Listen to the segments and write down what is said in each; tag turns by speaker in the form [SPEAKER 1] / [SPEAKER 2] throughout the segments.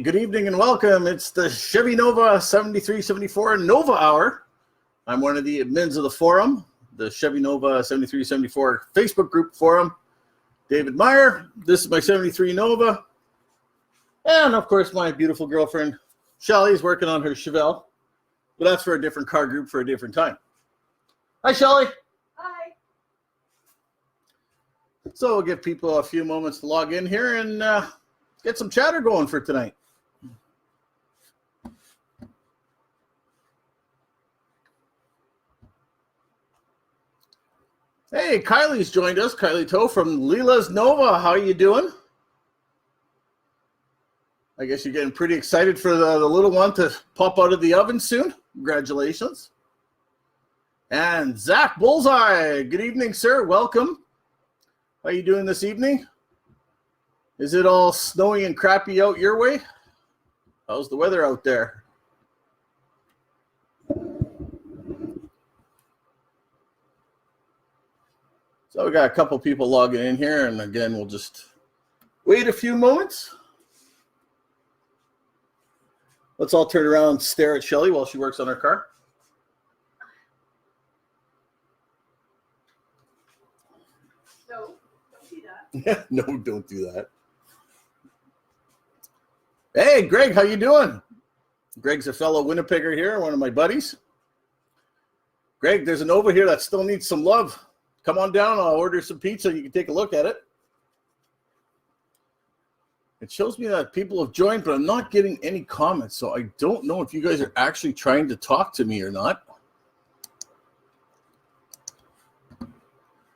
[SPEAKER 1] Good evening and welcome. It's the Chevy Nova 7374 Nova Hour. I'm one of the admins of the forum, the Chevy Nova 7374 Facebook group forum. David Meyer. This is my 73 Nova. And of course, my beautiful girlfriend, Shelly, is working on her Chevelle. But that's for a different car group for a different time. Hi, Shelly.
[SPEAKER 2] Hi.
[SPEAKER 1] So we'll give people a few moments to log in here and get some chatter going for tonight. Hey, Kylie's joined us. Kylie Toe from Leela's Nova. How you doing? I guess you're getting pretty excited for the little one to pop out of the oven soon. Congratulations. And Zach Bullseye. Good evening, sir. Welcome. How you doing this evening? Is it all snowy and crappy out your way? How's the weather out there? So we got a couple people logging in here, and again, we'll just wait a few moments. Let's all turn around and stare at Shelly while she works on her car.
[SPEAKER 2] No, don't do that.
[SPEAKER 1] No, don't do that. Hey, Greg, how you doing? Greg's a fellow Winnipegger here, one of my buddies. Greg, there's an Nova here that still needs some love. Come on down, I'll order some pizza, you can take a look at it. It shows me that people have joined, but I'm not getting any comments, so I don't know if you guys are actually trying to talk to me or not.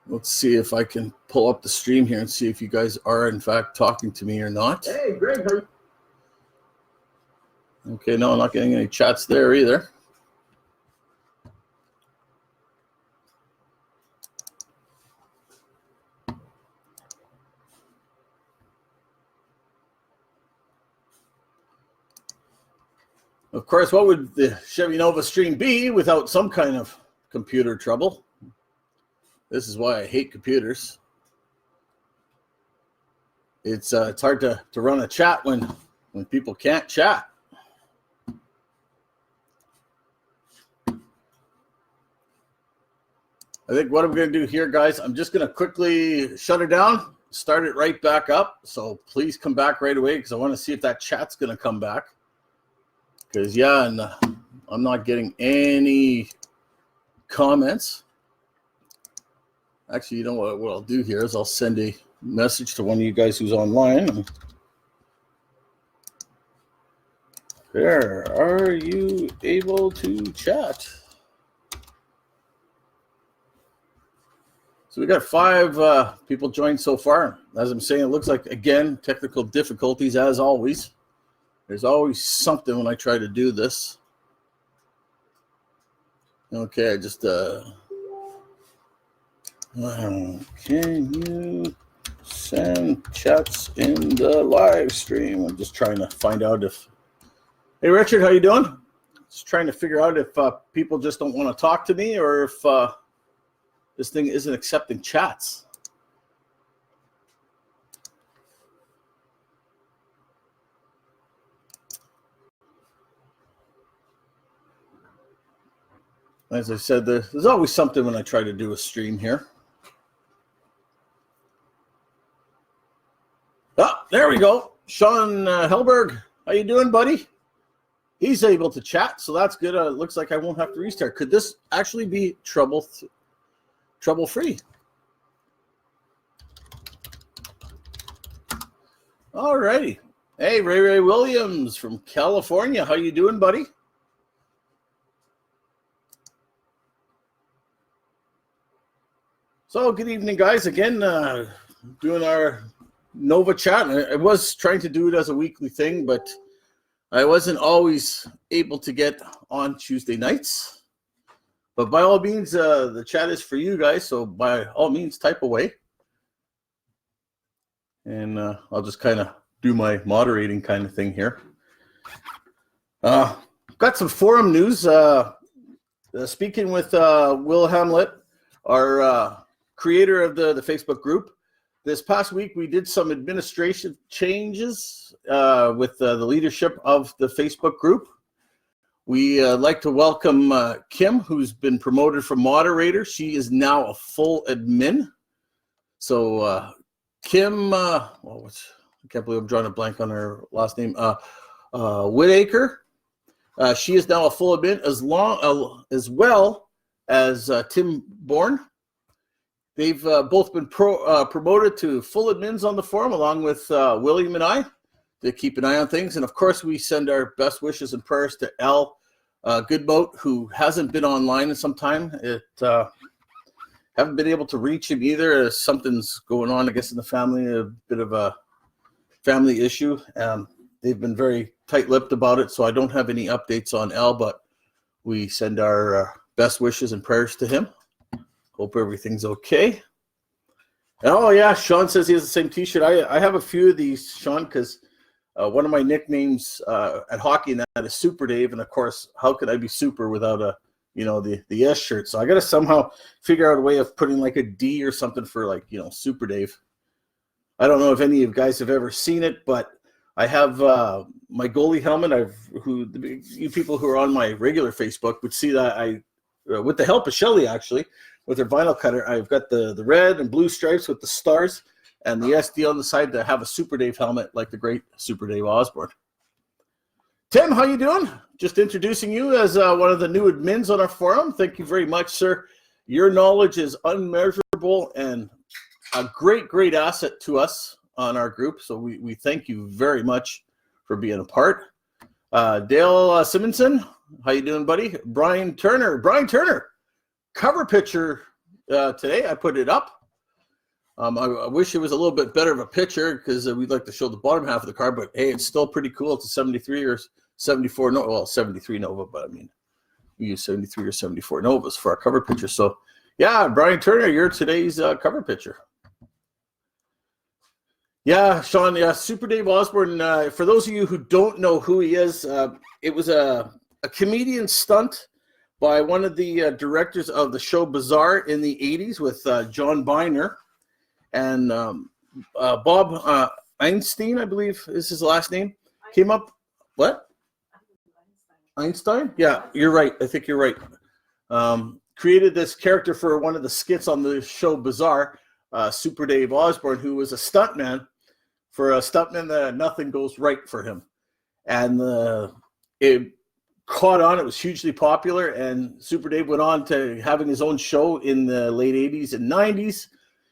[SPEAKER 1] Let's see if I can pull up the stream here and see if you guys are, in fact, talking to me or not. Hey, Greg. Okay, no, I'm not getting any chats there either. Of course, what would the Chevy Nova stream be without some kind of computer trouble? This is why I hate computers. It's hard to run a chat when people can't chat. I think what I'm going to do here, guys, I'm just going to quickly shut it down, start it right back up. So please come back right away because I want to see if that chat's going to come back. Because, yeah, and I'm not getting any comments. Actually, you know what I'll do here is I'll send a message to one of you guys who's online. There, are you able to chat? So we got 5 people joined so far. As I'm saying, it looks like, again, technical difficulties as always. There's always something when I try to do this. Okay, I just can you send chats in the live stream? I'm just trying to find out if. Hey, Richard, how you doing? Just trying to figure out if people just don't want to talk to me or if this thing isn't accepting chats. As I said, there's always something when I try to do a stream here. Ah, there we go. Sean Helberg, how you doing, buddy? He's able to chat, so that's good. It looks like I won't have to restart. Could this actually be trouble-free? All righty. Hey, Ray Williams from California. How you doing, buddy? So good evening, guys. Again, doing our Nova chat. I was trying to do it as a weekly thing, but I wasn't always able to get on Tuesday nights. But by all means, the chat is for you guys. So by all means, type away. And I'll just kind of do my moderating kind of thing here. Got some forum news. Speaking with Will Hamlet, our creator of the Facebook group, This past week, we did some administration changes with the leadership of the Facebook group. We like to welcome Kim, who's been promoted from moderator. She is now a full admin. So Kim, I can't believe I'm drawing a blank on her last name, Whitaker. She is now a full admin, as well as Tim Bourne. They've both been promoted to full admins on the forum, along with William and I, to keep an eye on things. And of course, we send our best wishes and prayers to Al Goodboat, who hasn't been online in some time. Haven't been able to reach him either. Something's going on, I guess, in the family, a bit of a family issue. They've been very tight-lipped about it, so I don't have any updates on Al, but we send our best wishes and prayers to him. Hope everything's okay. Oh, yeah, Sean says he has the same T-shirt. I have a few of these, Sean, because one of my nicknames at hockey and that is Super Dave, and of course, how could I be super without the S shirt? So I got to somehow figure out a way of putting like a D or something for Super Dave. I don't know if any of you guys have ever seen it, but I have my goalie helmet. You people who are on my regular Facebook would see that I, with the help of Shelly actually, with her vinyl cutter, I've got the red and blue stripes with the stars and the SD on the side to have a Super Dave helmet like the great Super Dave Osborne. Tim, how you doing? Just introducing you as one of the new admins on our forum. Thank you very much, sir. Your knowledge is unmeasurable and a great, great asset to us on our group. So we thank you very much for being a part. Dale Simonson, how you doing, buddy? Brian Turner, cover picture today. I put it up. I wish it was a little bit better of a picture because we'd like to show the bottom half of the car, but hey, it's still pretty cool. It's a 73 or 74 Nova, well, 73 Nova, but I mean, we use 73 or 74 Novas for our cover picture. So yeah, Brian Turner, you're today's cover picture. Yeah, Sean, yeah, Super Dave Osborne, for those of you who don't know who he is, it was a comedian stunt by one of the directors of the show Bizarre in the 80s with John Biner. And Bob Einstein, I believe is his last name, came up. What? Einstein? Yeah, you're right. I think you're right. Created this character for one of the skits on the show Bizarre, Super Dave Osborne, who was a stuntman for a stuntman that nothing goes right for him. And it caught on. It was hugely popular. And Super Dave went on to having his own show in the late 80s and 90s.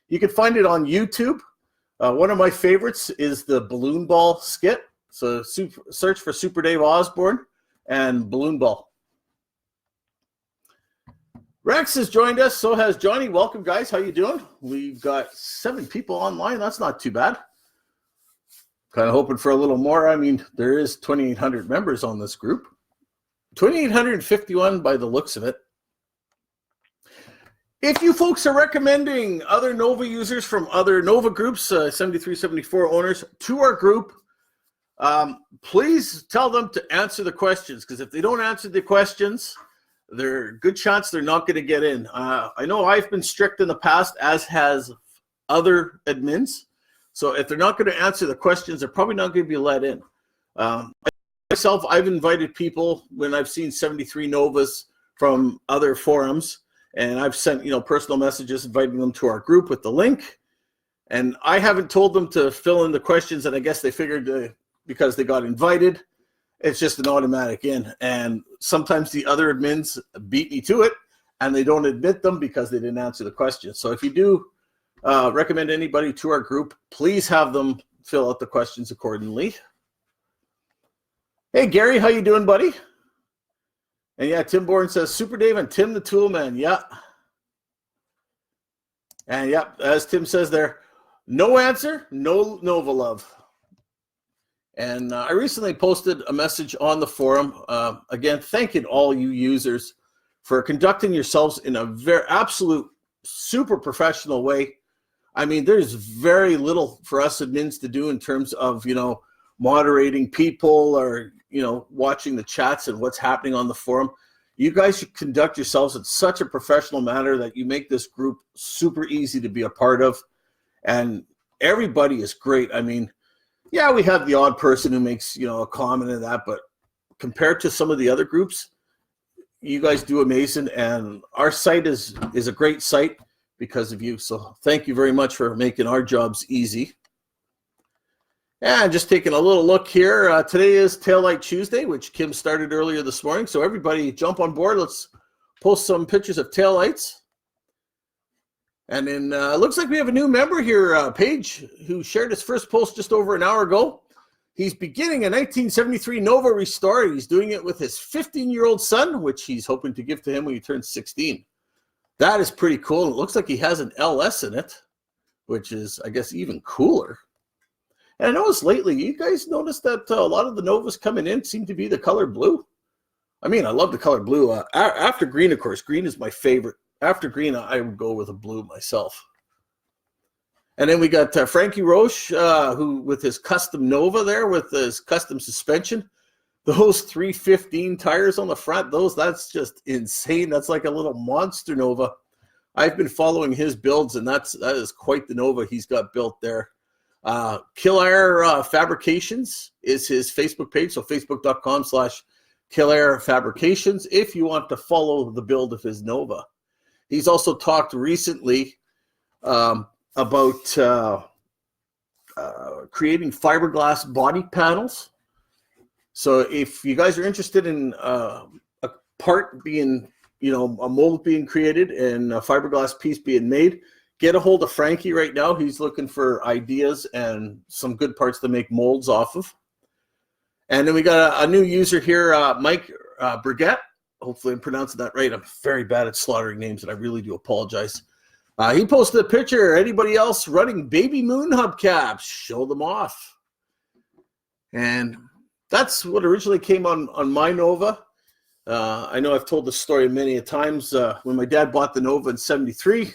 [SPEAKER 1] You can find it on YouTube. One of my favorites is the balloon ball skit. So search for Super Dave Osborne and balloon ball. Rex has joined us. So has Johnny. Welcome, guys. How you doing? We've got 7 people online. That's not too bad. Kind of hoping for a little more. I mean, there is 2,800 members on this group. 2,851 by the looks of it. If you folks are recommending other Nova users from other Nova groups, 7374 owners, to our group, please tell them to answer the questions, because if they don't answer the questions, there's a good chance they're not going to get in. I know I've been strict in the past, as has other admins. So if they're not going to answer the questions, they're probably not going to be let in. Myself, I've invited people when I've seen 73 Novas from other forums, and I've sent, personal messages inviting them to our group with the link. And I haven't told them to fill in the questions, and I guess they figured because they got invited, it's just an automatic in. And sometimes the other admins beat me to it, and they don't admit them because they didn't answer the questions. So if you do recommend anybody to our group, please have them fill out the questions accordingly. Hey, Gary, how you doing, buddy? And yeah, Tim Bourne says, Super Dave and Tim the Toolman. Yeah. And yeah, as Tim says there, no answer, no Nova love. And I recently posted a message on the forum, again, thanking all you users for conducting yourselves in a very absolute super professional way. I mean, there's very little for us admins to do in terms of, moderating people or, watching the chats and what's happening on the forum. You guys should conduct yourselves in such a professional manner that you make this group super easy to be a part of. And everybody is great. I mean, yeah, we have the odd person who makes, a comment in that, but compared to some of the other groups, you guys do amazing, and our site is a great site because of you. So thank you very much for making our jobs easy. And just taking a little look here. Today is Taillight Tuesday, which Kim started earlier this morning. So everybody jump on board. Let's post some pictures of taillights. And then it looks like we have a new member here, Paige, who shared his first post just over an hour ago. He's beginning a 1973 Nova restore. He's doing it with his 15-year-old son, which he's hoping to give to him when he turns 16. That is pretty cool. It looks like he has an LS in it, which is, I guess, even cooler. And I noticed lately, you guys noticed that a lot of the Novas coming in seem to be the color blue. I mean, I love the color blue. After green, of course. Green is my favorite. After green, I would go with a blue myself. And then we got Frankie Roche, who with his custom Nova there, with his custom suspension. Those 315 tires on the front, that's just insane. That's like a little monster Nova. I've been following his builds, and that is quite the Nova he's got built there. Killair Fabrications is his Facebook page, so facebook.com/Killair Fabrications if you want to follow the build of his Nova. He's also talked recently about creating fiberglass body panels. So if you guys are interested in a part being, a mold being created and a fiberglass piece being made, get a hold of Frankie right now. He's looking for ideas and some good parts to make molds off of. And then we got a new user here, Mike Brigette. Hopefully I'm pronouncing that right. I'm very bad at slaughtering names, and I really do apologize. He posted a picture. Anybody else running baby moon hubcaps? Show them off. And that's what originally came on my Nova. I know I've told this story many a times. When my dad bought the Nova in '73,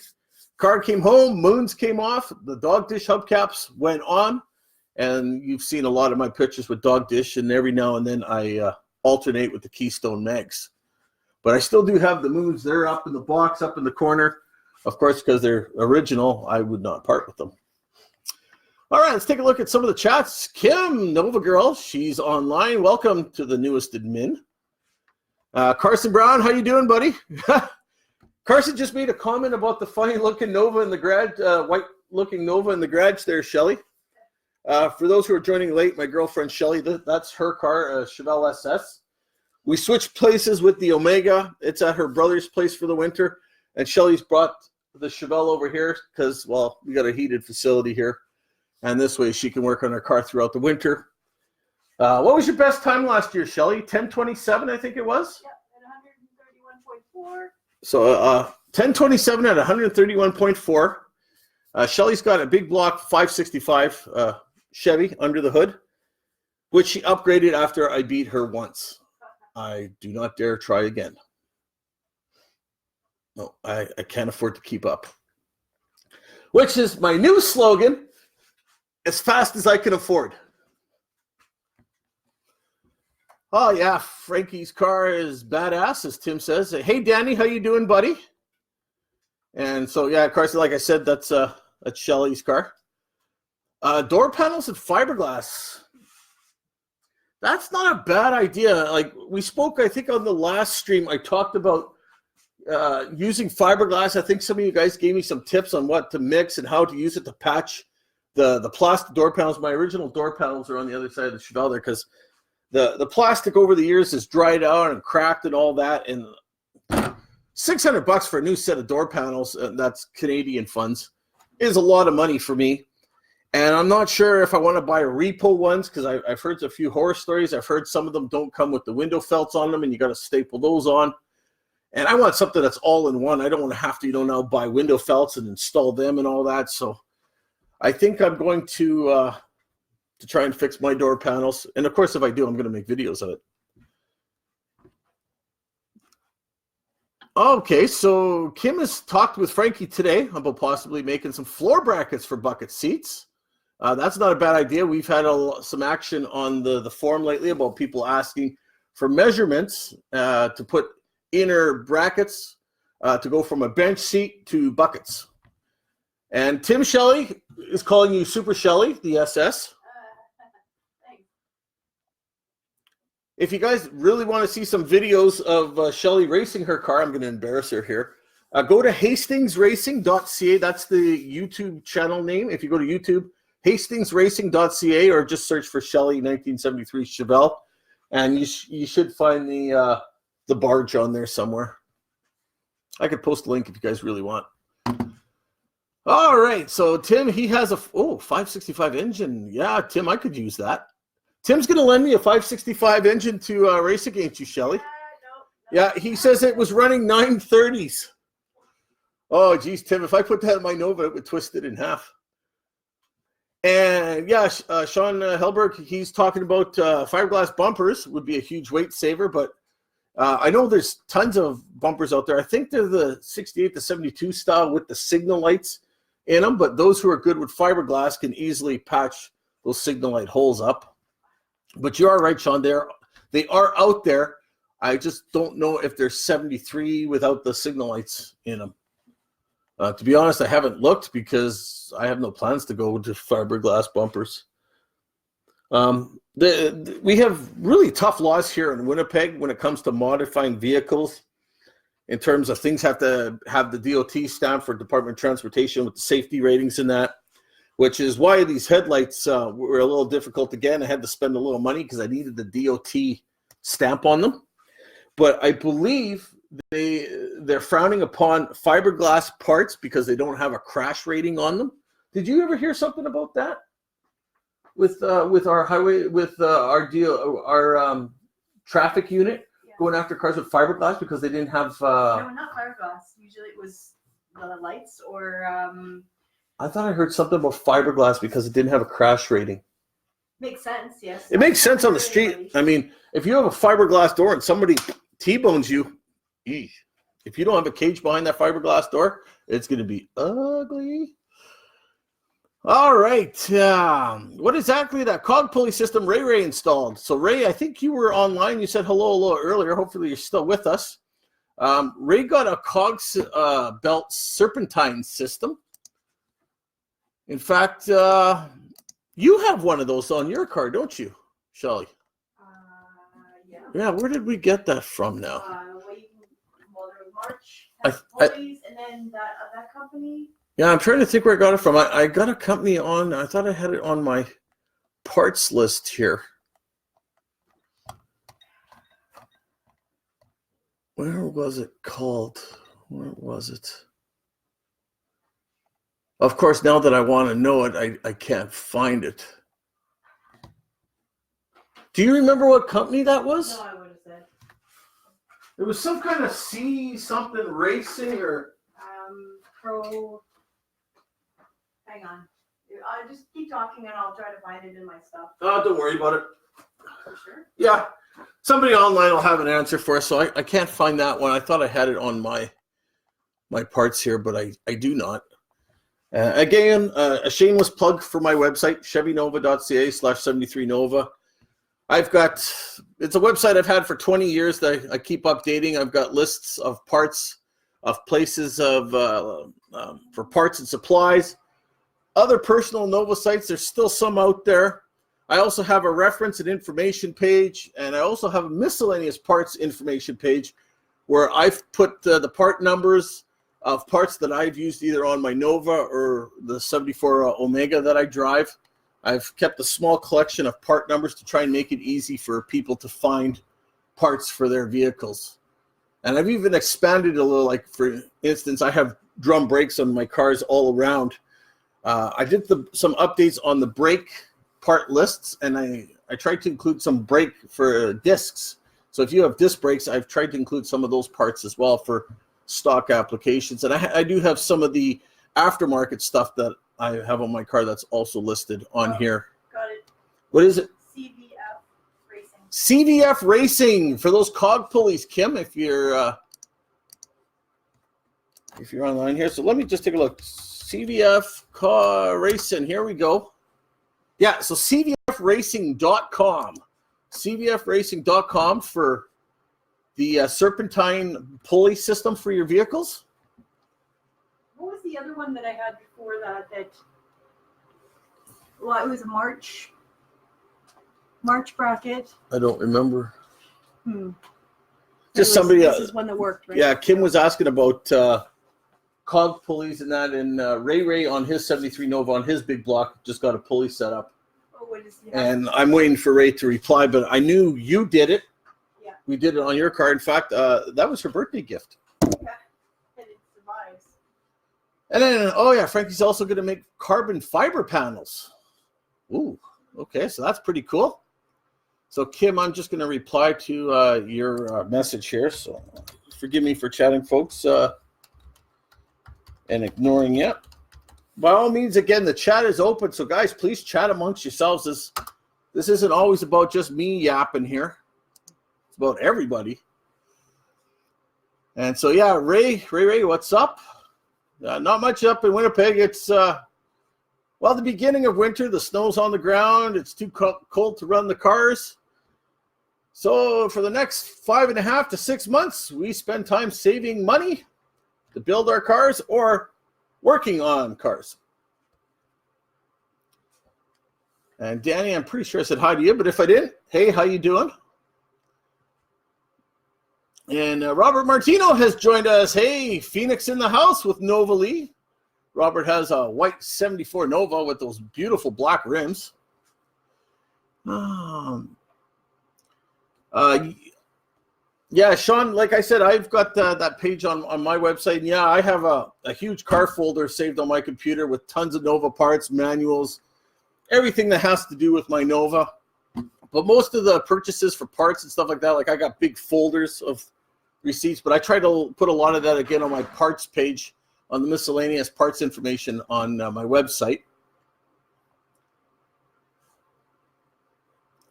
[SPEAKER 1] car came home, moons came off, the dog dish hubcaps went on, and you've seen a lot of my pictures with dog dish, and every now and then I alternate with the Keystone Mags. But I still do have the moons. They're up in the box, up in the corner. Of course, because they're original, I would not part with them. All right, let's take a look at some of the chats. Kim, Nova Girl, she's online. Welcome to the newest admin. Carson Brown, how you doing, buddy? Carson just made a comment about the funny-looking Nova in the garage, white-looking Nova in the garage there, Shelly. For those who are joining late, my girlfriend Shelly, that's her car, a Chevelle SS. We switched places with the Omega. It's at her brother's place for the winter, and Shelly's brought the Chevelle over here because, well, we got a heated facility here, and this way she can work on her car throughout the winter. What was your best time last year, Shelly? 10:27, I think it was?
[SPEAKER 2] Yep, at 131.4.
[SPEAKER 1] So 1027 at 131.4. Shelly's got a big block 565 Chevy under the hood, which she upgraded after I beat her once. I do not dare try again. No, I can't afford to keep up. Which is my new slogan, as fast as I can afford. Oh, yeah, Frankie's car is badass, as Tim says. Hey, Danny, how you doing, buddy? And so, yeah, Carson, like I said, that's Shelly's car. Door panels and fiberglass. That's not a bad idea. Like, we spoke, I think, on the last stream, I talked about using fiberglass. I think some of you guys gave me some tips on what to mix and how to use it to patch the plastic door panels. My original door panels are on the other side of the Chevelle there because the plastic over the years has dried out and cracked and all that. And $600 for a new set of door panels, that's Canadian funds, is a lot of money for me. And I'm not sure if I want to buy repo ones because I've heard a few horror stories. I've heard some of them don't come with the window felts on them, and you got to staple those on. And I want something that's all in one. I don't want to have to, now buy window felts and install them and all that. So I think I'm going to try and fix my door panels. And of course, if I do, I'm going to make videos of it. Okay, so Kim has talked with Frankie today about possibly making some floor brackets for bucket seats. That's not a bad idea. We've had some action on the forum lately about people asking for measurements to put inner brackets to go from a bench seat to buckets. And Tim Shelley is calling you Super Shelley, the SS.
[SPEAKER 2] Thanks.
[SPEAKER 1] If you guys really want to see some videos of Shelley racing her car, I'm going to embarrass her here. Go to hastingsracing.ca. That's the YouTube channel name. If you go to YouTube, hastingsracing.ca, or just search for Shelley 1973 Chevelle, and you should find the barge on there somewhere. I could post a link if you guys really want. All right, so Tim, he has a 565 engine. Yeah, Tim, I could use that. Tim's going to lend me a 565 engine to race against you, Shelley.
[SPEAKER 2] No.
[SPEAKER 1] Yeah, he says it was running 930s. Oh, geez, Tim, if I put that in my Nova, it would twist it in half. And yeah, Sean Helberg, he's talking about fiberglass bumpers would be a huge weight saver, but I know there's tons of bumpers out there. I think they're the 68 to 72 style with the signal lights in them, but those who are good with fiberglass can easily patch those signal light holes up. But you are right, Sean, they are out there. I just don't know if they're 73 without the signal lights in them. To be honest, I haven't looked because I have no plans to go to fiberglass bumpers. We have really tough laws here in Winnipeg when it comes to modifying vehicles. In terms of things have to have the DOT stamp for Department of Transportation with the safety ratings and that, which is why these headlights were a little difficult to get. I had to spend a little money because I needed the DOT stamp on them. But I believe they're frowning upon fiberglass parts because they don't have a crash rating on them. Did you ever hear something about that with our highway, with our traffic unit going after cars with fiberglass because they didn't have?
[SPEAKER 2] No, not fiberglass. Usually it was the lights or.
[SPEAKER 1] I thought I heard something about fiberglass because it didn't have a crash rating.
[SPEAKER 2] Makes sense, yes.
[SPEAKER 1] It makes sense on the street. I mean, if you have a fiberglass door and somebody T-bones you, if you don't have a cage behind that fiberglass door, it's going to be ugly. All right. What exactly that cog pulley system Ray installed? So, Ray, I think you were online. You said hello a little earlier. Hopefully, you're still with us. Ray got a cog belt serpentine system. In fact, you have one of those on your car, don't you, Shelley?
[SPEAKER 2] Yeah.
[SPEAKER 1] Yeah, where did we get that from now?
[SPEAKER 2] March, pulleys, and then that company.
[SPEAKER 1] Yeah, I'm trying to think where I got it from. I got a company on, I thought I had it on my parts list here. Where was it called? Where was it? Of course, now that I want to know it, I can't find it. Do you remember what company that was?
[SPEAKER 2] No, I would have said.
[SPEAKER 1] It was some kind of C something racing or.
[SPEAKER 2] Pro. Hang on. I'll just keep talking and I'll try to find it in my stuff.
[SPEAKER 1] Oh, don't worry about it.
[SPEAKER 2] For sure.
[SPEAKER 1] Yeah, somebody online will have an answer for us. So I can't find that one. I thought I had it on my parts here, but I do not. Again, a shameless plug for my website, chevynova.ca/73nova. It's a website I've had for 20 years that I keep updating. I've got lists of parts, of places for parts and supplies. Other personal Nova sites, there's still some out there. I also have a reference and information page, and I also have a miscellaneous parts information page where I've put the part numbers of parts that I've used either on my Nova or the 74 Omega that I drive. I've kept a small collection of part numbers to try and make it easy for people to find parts for their vehicles. And I've even expanded a little, like for instance, I have drum brakes on my cars all around. I did some updates on the brake part lists, and I tried to include some brake for discs. So if you have disc brakes, I've tried to include some of those parts as well for stock applications. And I do have some of the aftermarket stuff that I have on my car that's also listed on here.
[SPEAKER 2] Got it.
[SPEAKER 1] What is it?
[SPEAKER 2] CVF Racing.
[SPEAKER 1] CVF Racing for those cog pulleys, Kim, if you're online here. So let me just take a look. CVF car racing. Here we go. Yeah, so cvfracing.com. cvfracing.com for the serpentine pulley system for your vehicles.
[SPEAKER 2] What was the the other one that I had before that? Well, it was a March bracket.
[SPEAKER 1] I don't remember.
[SPEAKER 2] This
[SPEAKER 1] Somebody.
[SPEAKER 2] This is one that worked, right?
[SPEAKER 1] Yeah, Kim was asking about cog pulleys and that, and Ray on his 73 Nova on his big block just got a pulley set up.
[SPEAKER 2] Oh, what is? Yeah.
[SPEAKER 1] And I'm waiting for Ray to reply, but I knew you did it.
[SPEAKER 2] Yeah.
[SPEAKER 1] We did it on your car. In fact, that was her birthday gift.
[SPEAKER 2] Yeah, and it survives.
[SPEAKER 1] And then, oh yeah, Frankie's also going to make carbon fiber panels. Ooh, okay, so that's pretty cool. So Kim, I'm just going to reply to your message here. So forgive me for chatting, folks, and ignoring it. By all means, again, the chat is open. So guys, please chat amongst yourselves. This isn't always about just me yapping here. It's about everybody. And so, yeah, Ray, what's up? Not much up in Winnipeg. It's, well, the beginning of winter. The snow's on the ground. It's too cold to run the cars. So for the next 5.5 to 6 months, we spend time saving money to build our cars or working on cars. And Danny, I'm pretty sure I said hi to you, but if I didn't, hey, how you doing? And Robert Martino has joined us. Hey, Phoenix in the house with Nova Lee. Robert has a white 74 Nova with those beautiful black rims. Yeah, Sean, like I said, I've got that page on my website. And yeah, I have a huge car folder saved on my computer with tons of Nova parts, manuals, everything that has to do with my Nova. But most of the purchases for parts and stuff like that, like I got big folders of receipts, but I try to put a lot of that again on my parts page on the miscellaneous parts information on my website.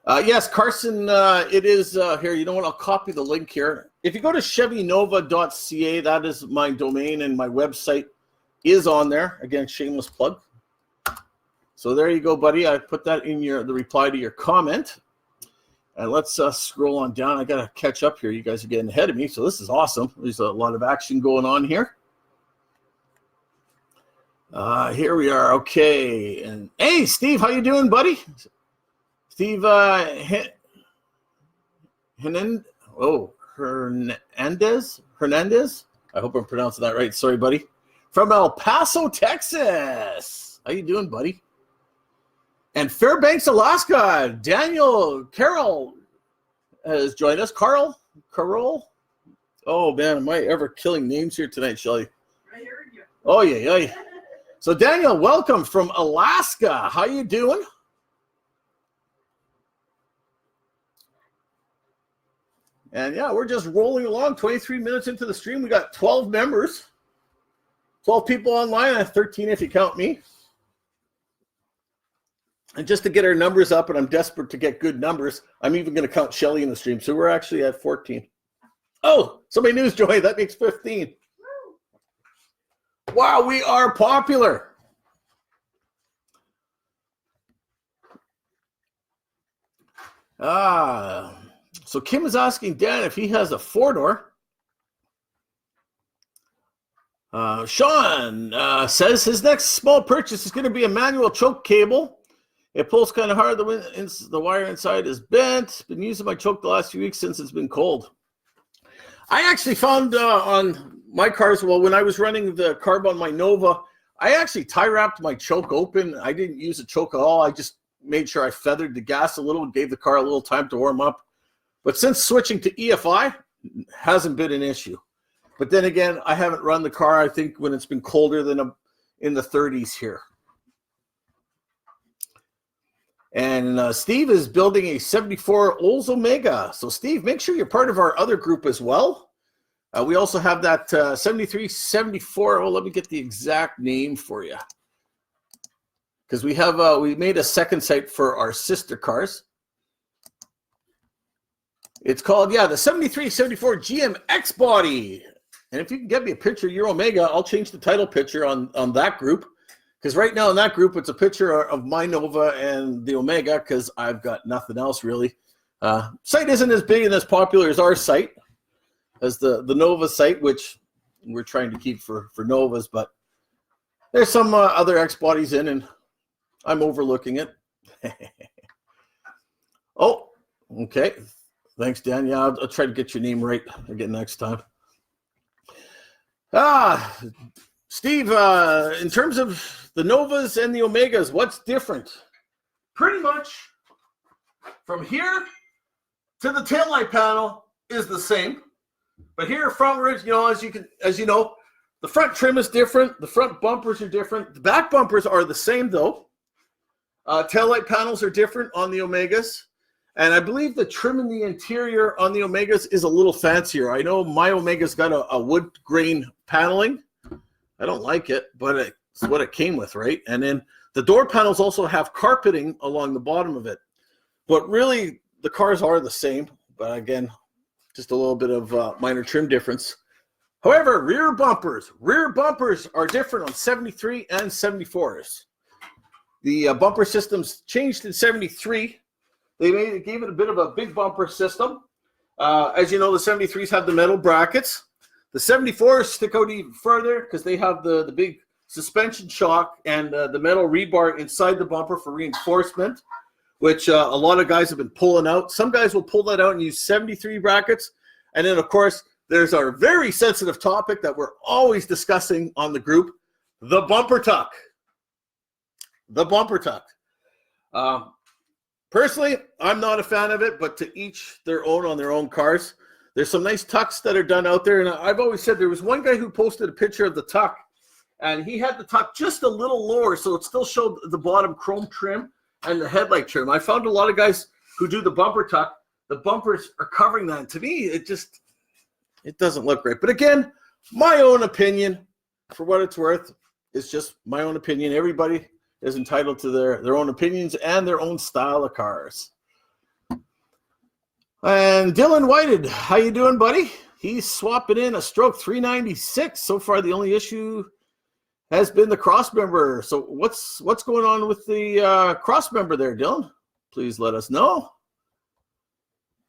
[SPEAKER 1] Yes, Carson, it is here. You know what? I'll copy the link here. If you go to chevynova.ca, that is my domain, and my website is on there. Again, shameless plug. So there you go, buddy. I put that in the reply to your comment. And let's scroll on down. I got to catch up here. You guys are getting ahead of me, so this is awesome. There's a lot of action going on here. Here we are. Okay. And hey, Steve, how you doing, buddy? Steve Hernandez. I hope I'm pronouncing that right. Sorry, buddy. From El Paso, Texas. How you doing, buddy? And Fairbanks, Alaska. Daniel Carroll has joined us. Carol. Oh man, am I ever killing names here tonight, Shelly?
[SPEAKER 2] I heard you.
[SPEAKER 1] Oh yeah. So Daniel, welcome from Alaska. How you doing? And yeah, we're just rolling along. 23 minutes into the stream. We got 12 members. 12 people online. 13 if you count me. And just to get our numbers up, and I'm desperate to get good numbers, I'm even going to count Shelly in the stream. So we're actually at 14. Oh, somebody new's joined. That makes 15. Wow, we are popular. So Kim is asking Dan if he has a four-door. Sean says his next small purchase is going to be a manual choke cable. It pulls kind of hard. The wire inside is bent. Been using my choke the last few weeks since it's been cold. I actually found on my cars, well, when I was running the carb on my Nova, I actually tie wrapped my choke open. I didn't use a choke at all. I just made sure I feathered the gas a little, gave the car a little time to warm up. But since switching to EFI, hasn't been an issue. But then again, I haven't run the car, I think, when it's been colder than in the 30s here. And Steve is building a 74 Olds Omega. So, Steve, make sure you're part of our other group as well. We also have that 7374. Oh, let me get the exact name for you. Because we made a second site for our sister cars. It's called, the 7374 GM X Body. And if you can get me a picture of your Omega, I'll change the title picture on that group. Because right now in that group, it's a picture of my Nova and the Omega because I've got nothing else really. Site isn't as big and as popular as our site, as the Nova site, which we're trying to keep for Novas. But There's some other X bodies in, and I'm overlooking it. Oh, okay. Thanks, Dan. Yeah, I'll try to get your name right again next time. Steve, in terms of the Novas and the Omegas, what's different? Pretty much from here to the taillight panel is the same. But here, front ridge, as you know, the front trim is different. The front bumpers are different. The back bumpers are the same, though. Taillight panels are different on the Omegas. And I believe the trim in the interior on the Omegas is a little fancier. I know my Omega's got a wood grain paneling. I don't like it, but it's what it came with, right? And then the door panels also have carpeting along the bottom of it. But really, the cars are the same. But again, just a little bit of minor trim difference. However, rear bumpers are different on 73 and 74s. The bumper systems changed in 73. They gave it a bit of a big bumper system. As you know, the 73s have the metal brackets. The 74s stick out even further because they have the big suspension shock and the metal rebar inside the bumper for reinforcement, which a lot of guys have been pulling out. Some guys will pull that out and use 73 brackets. And then, of course, there's our very sensitive topic that we're always discussing on the group, the bumper tuck. The bumper tuck. Personally, I'm not a fan of it, but to each their own on their own cars. There's some nice tucks that are done out there, and I've always said there was one guy who posted a picture of the tuck, and he had the tuck just a little lower, so it still showed the bottom chrome trim and the headlight trim. I found a lot of guys who do the bumper tuck, the bumpers are covering that. And to me, it doesn't look great. But again, my own opinion, for what it's worth, is just my own opinion. Everybody is entitled to their own opinions and their own style of cars. And Dylan Whited, how you doing, buddy? He's swapping in a stroke 396. So far, the only issue has been the crossmember. So what's going on with the crossmember there, Dylan? Please let us know.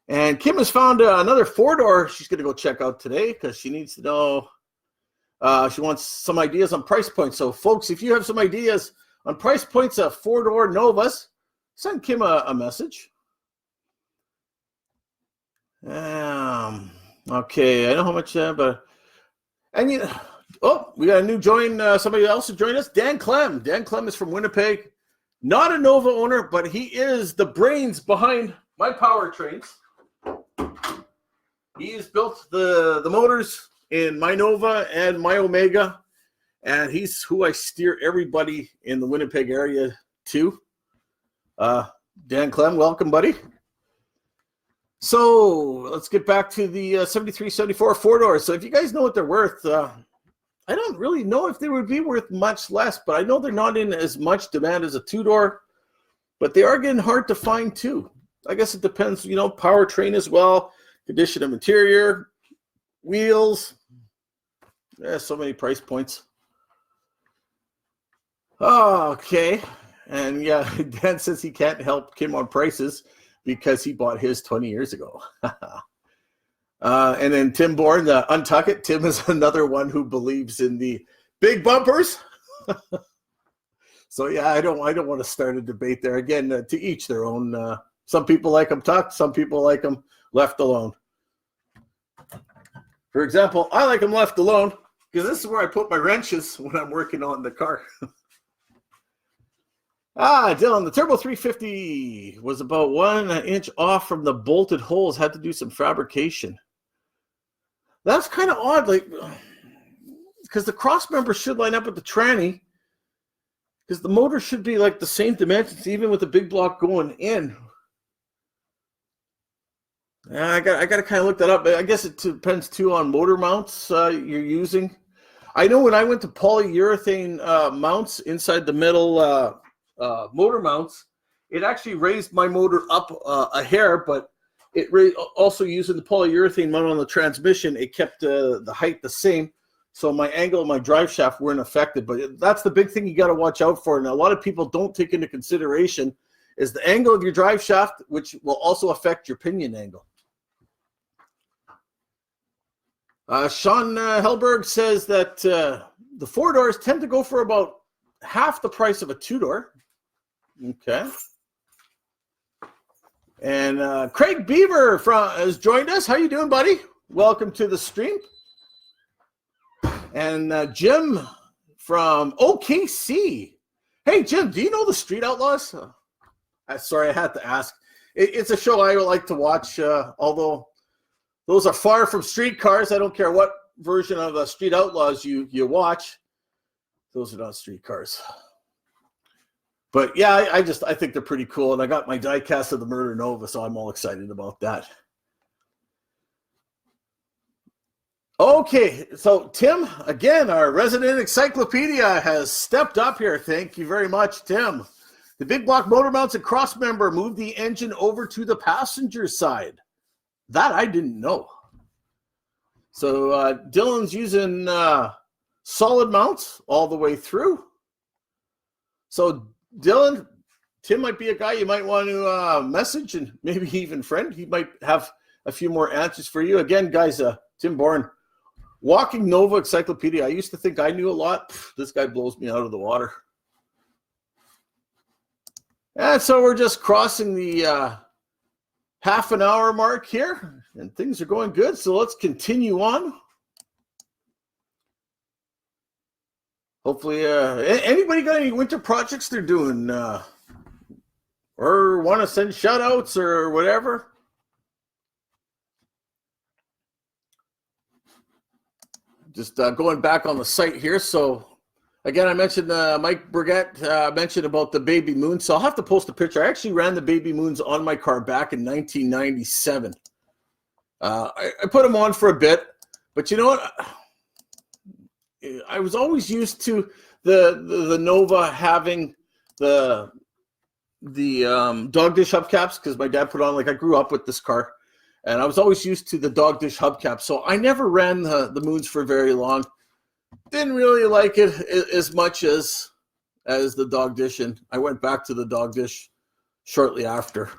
[SPEAKER 1] And Kim has found another four-door she's going to go check out today because she needs to know. She wants some ideas on price points. So, folks, if you have some ideas on price points of four-door Novas, send Kim a message. Okay, I know how much, but and we got a new somebody else who joined us, Dan Clem. Dan Clem is from Winnipeg, not a Nova owner, but he is the brains behind my powertrains. He has built the motors in my Nova and my Omega, and he's who I steer everybody in the Winnipeg area to. Dan Clem, welcome, buddy. So let's get back to the 73, 74 four-doors. So if you guys know what they're worth, I don't really know if they would be worth much less, but I know they're not in as much demand as a two-door, but they are getting hard to find too. I guess it depends, powertrain as well, condition of interior, wheels. So many price points. Okay. And yeah, Dan says he can't help Kim on prices because he bought his 20 years ago. And then Tim Bourne, the Untuck It. Tim is another one who believes in the big bumpers. So yeah, I don't want to start a debate there. Again, to each their own. Some people like them tucked. Some people like them left alone. For example, I like them left alone because this is where I put my wrenches when I'm working on the car. Dylan, the Turbo 350 was about 1 inch off from the bolted holes. Had to do some fabrication. That's kind of odd, because the crossmember should line up with the tranny, because the motor should be like the same dimensions, even with the big block going in. I got to kind of look that up. I guess it depends too on motor mounts you're using. I know when I went to polyurethane mounts inside the metal motor mounts, it actually raised my motor up a hair, but it also using the polyurethane mount on the transmission, it kept the height the same. So my angle and my drive shaft weren't affected. But that's the big thing you got to watch out for. And a lot of people don't take into consideration is the angle of your drive shaft, which will also affect your pinion angle. Sean Helberg says that the 4-doors tend to go for about half the price of a 2-door. Okay. And Craig Beaver has joined us. How you doing, buddy? Welcome to the stream. And Jim from OKC. Hey, Jim, do you know the Street Outlaws? Sorry, I had to ask. It's a show I like to watch, although those are far from street cars. I don't care what version of Street Outlaws you watch. Those are not street cars. But yeah, I think they're pretty cool. And I got my die cast of the Murder Nova, so I'm all excited about that. Okay, so Tim, again, our resident encyclopedia has stepped up here. Thank you very much, Tim. The big block motor mounts and cross member moved the engine over to the passenger side. That I didn't know. So Dylan's using solid mounts all the way through. So Dylan, Tim might be a guy you might want to message and maybe even friend. He might have a few more answers for you. Again, guys, Tim Bourne, Walking Nova Encyclopedia. I used to think I knew a lot. This guy blows me out of the water. And so we're just crossing the half an hour mark here, and things are going good. So let's continue on. Hopefully, anybody got any winter projects they're doing or want to send shout outs or whatever? Just going back on the site here. So again, I mentioned Mike Burgett mentioned about the baby moon. So I'll have to post a picture. I actually ran the baby moons on my car back in 1997. I put them on for a bit, but you know what? I was always used to the Nova having the dog dish hubcaps because my dad put on, like, I grew up with this car. And I was always used to the dog dish hubcap. So I never ran the moons for very long. Didn't really like it as much as the dog dish. And I went back to the dog dish shortly after.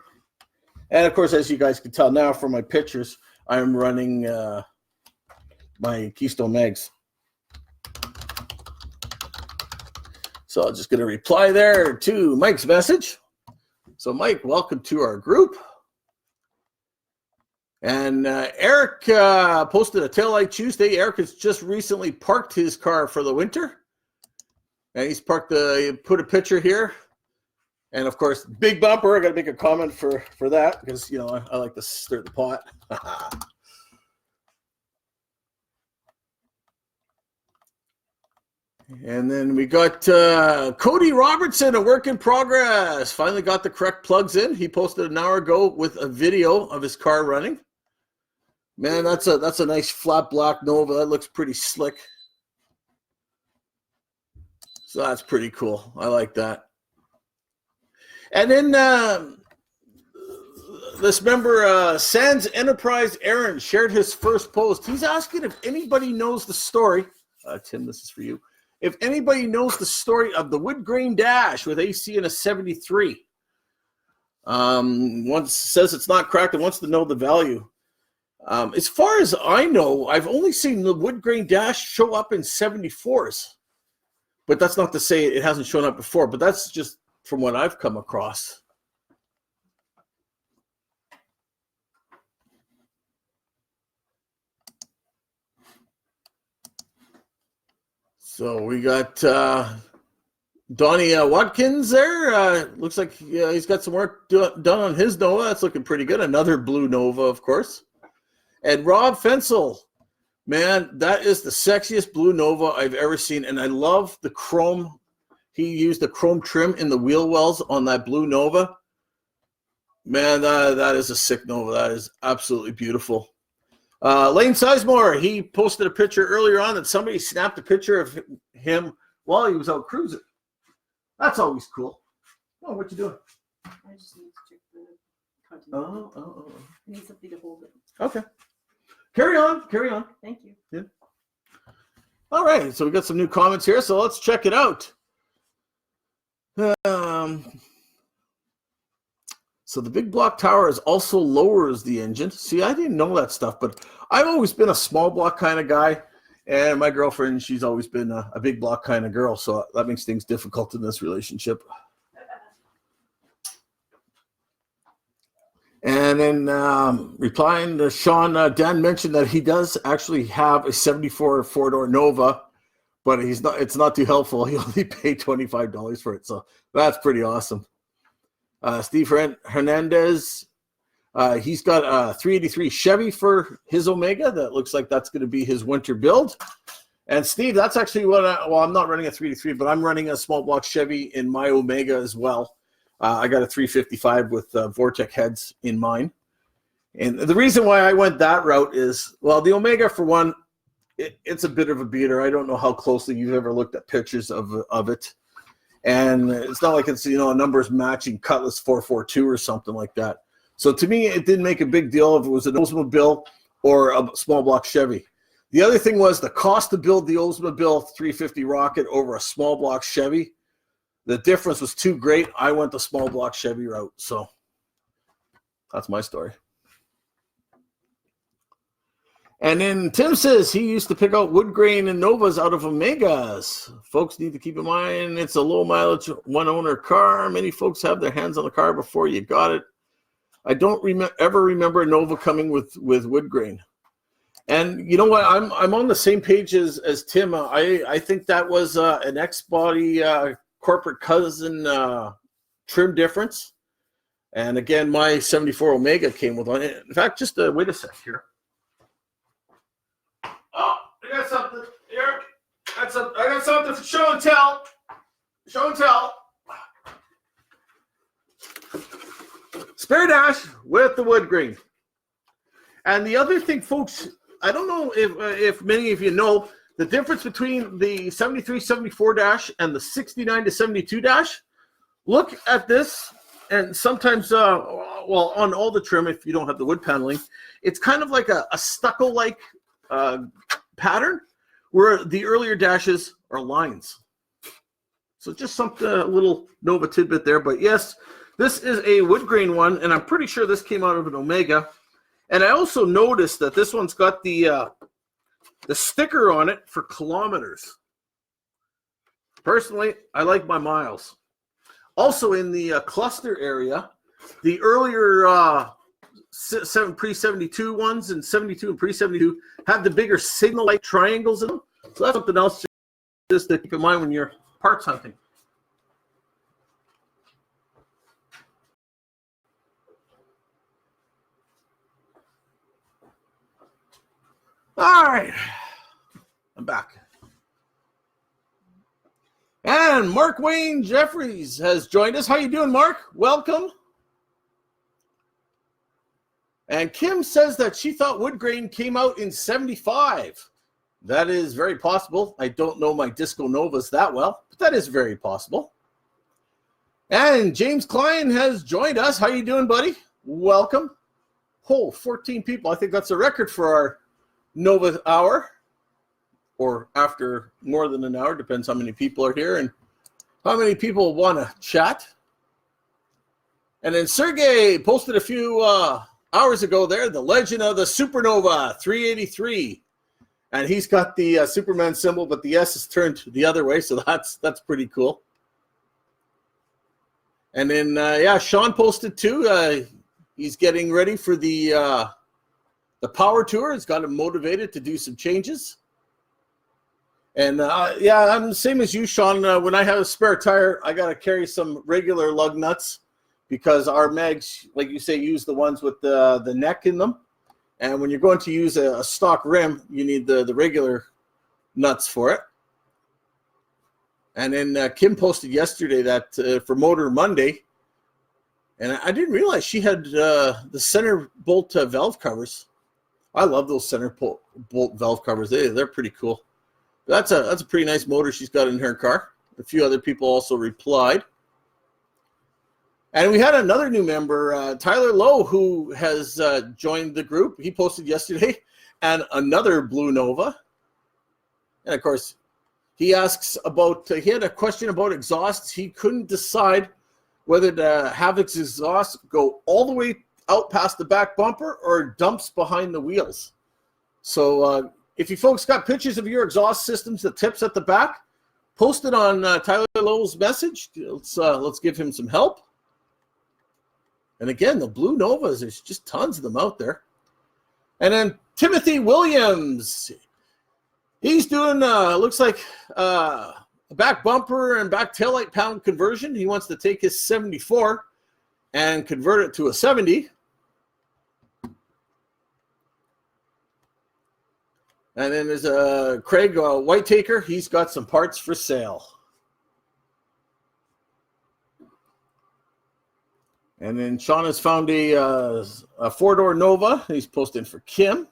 [SPEAKER 1] And of course, as you guys can tell now from my pictures, I'm running my Keystone Mags. So I'm just going to reply there to Mike's message. So Mike, welcome to our group. And Eric posted a Taillight Tuesday. Eric has just recently parked his car for the winter. And he's parked he put a picture here. And of course, big bumper. I got to make a comment for that because, you know, I like to stir the pot. And then we got Cody Robertson, a work in progress. Finally got the correct plugs in. He posted an hour ago with a video of his car running. Man, that's a nice flat black Nova. That looks pretty slick. So that's pretty cool. I like that. And then this member, Sands Enterprise Aaron, shared his first post. He's asking if anybody knows the story. Tim, this is for you. If anybody knows the story of the wood grain dash with AC in a 73. Once says it's not cracked and wants to know the value. As far as I know, I've only seen the wood grain dash show up in 74s. But that's not to say it hasn't shown up before, but that's just from what I've come across. So we got Donnie Watkins there. Looks like he's got some work done on his Nova. That's looking pretty good. Another blue Nova, of course. And Rob Fensel, man, that is the sexiest blue Nova I've ever seen. And I love the chrome. He used the chrome trim in the wheel wells on that blue Nova. Man, that is a sick Nova. That is absolutely beautiful. Lane Sizemore, he posted a picture earlier on that somebody snapped a picture of him while he was out cruising. That's always cool. Oh, what you doing?
[SPEAKER 3] I just need to check the content.
[SPEAKER 1] Oh.
[SPEAKER 3] I need something to hold it.
[SPEAKER 1] Okay. Carry on.
[SPEAKER 3] Thank you.
[SPEAKER 1] Yeah. All right, so we got some new comments here, so let's check it out. So the big block tower is also lowers the engine. See, I didn't know that stuff, but I've always been a small block kind of guy. And my girlfriend, she's always been a big block kind of girl. So that makes things difficult in this relationship. And then replying to Sean, Dan mentioned that he does actually have a 74 four-door Nova, but it's not too helpful. He only paid $25 for it. So that's pretty awesome. Steve Hernandez, he's got a 383 Chevy for his Omega. That looks like that's going to be his winter build. And Steve, that's actually I'm not running a 383, but I'm running a small block Chevy in my Omega as well. I got a 355 with Vortec heads in mine. And the reason why I went that route is, well, the Omega, for one, it's a bit of a beater. I don't know how closely you've ever looked at pictures of it. And it's not like it's, a numbers matching Cutlass 442 or something like that. So to me, it didn't make a big deal if it was an Oldsmobile or a small block Chevy. The other thing was the cost to build the Oldsmobile 350 Rocket over a small block Chevy. The difference was too great. I went the small block Chevy route. So that's my story. And then Tim says he used to pick out wood grain and Novas out of Omegas. Folks need to keep in mind it's a low mileage, one owner car. Many folks have their hands on the car before you got it. I don't ever remember a Nova coming with wood grain. And you know what? I'm on the same page as Tim. I think that was an X-Body corporate cousin trim difference. And again, my 74 Omega came with one. In fact, just wait a sec here. Oh, I got something here. I got something for show and tell. Show and tell. Spare dash with the wood grain. And the other thing, folks, I don't know if many of you know the difference between the 73-74 dash and the 69-72 dash. Look at this, and sometimes, on all the trim, if you don't have the wood paneling, it's kind of like a stucco-like pattern, where the earlier dashes are lines. So just something, a little Nova tidbit there. But yes, this is a wood grain one, and I'm pretty sure this came out of an Omega. And I also noticed that this one's got the sticker on it for kilometers. Personally, I like my miles. Also in the cluster area, the earlier pre-72 ones and 72 and pre-72 have the bigger signal-like triangles in them. So that's something else just to keep in mind when you're parts hunting. All right, I'm back. And Mark Wayne Jeffries has joined us. How you doing, Mark? Welcome. And Kim says that she thought wood grain came out in 75. That is very possible. I don't know my Disco Novas that well, but that is very possible. And James Klein has joined us. How you doing, buddy? Welcome. 14 people. I think that's a record for our Nova hour, or after more than an hour, depends how many people are here and how many people want to chat. And then Sergey posted a few hours ago there, the legend of the Supernova 383, and he's got the Superman symbol, but the S is turned the other way, so that's pretty cool. And then Sean posted too. He's getting ready for the power tour. It's got him motivated to do some changes. And I'm the same as you, Sean. When I have a spare tire, I got to carry some regular lug nuts because our mags, like you say, use the ones with the neck in them. And when you're going to use a stock rim, you need the regular nuts for it. And then Kim posted yesterday that for Motor Monday, and I didn't realize she had the center bolt valve covers. I love those center bolt valve covers. They're pretty cool. That's a pretty nice motor she's got in her car. A few other people also replied. And we had another new member, Tyler Lowe, who has joined the group. He posted yesterday, and another Blue Nova. And of course, he asks about, he had a question about exhausts. He couldn't decide whether the Havoc's exhaust go all the way out past the back bumper or dumps behind the wheels. So if you folks got pictures of your exhaust systems, the tips at the back, post it on Tyler Lowell's message. Let's give him some help. And again, the blue Novas, there's just tons of them out there. And then Timothy Williams, he's doing, looks like a back bumper and back taillight pound conversion. He wants to take his 74 and convert it to a 70. And then there's Craig Whitetaker. He's got some parts for sale. And then Sean has found a four-door Nova. He's posting for Kim.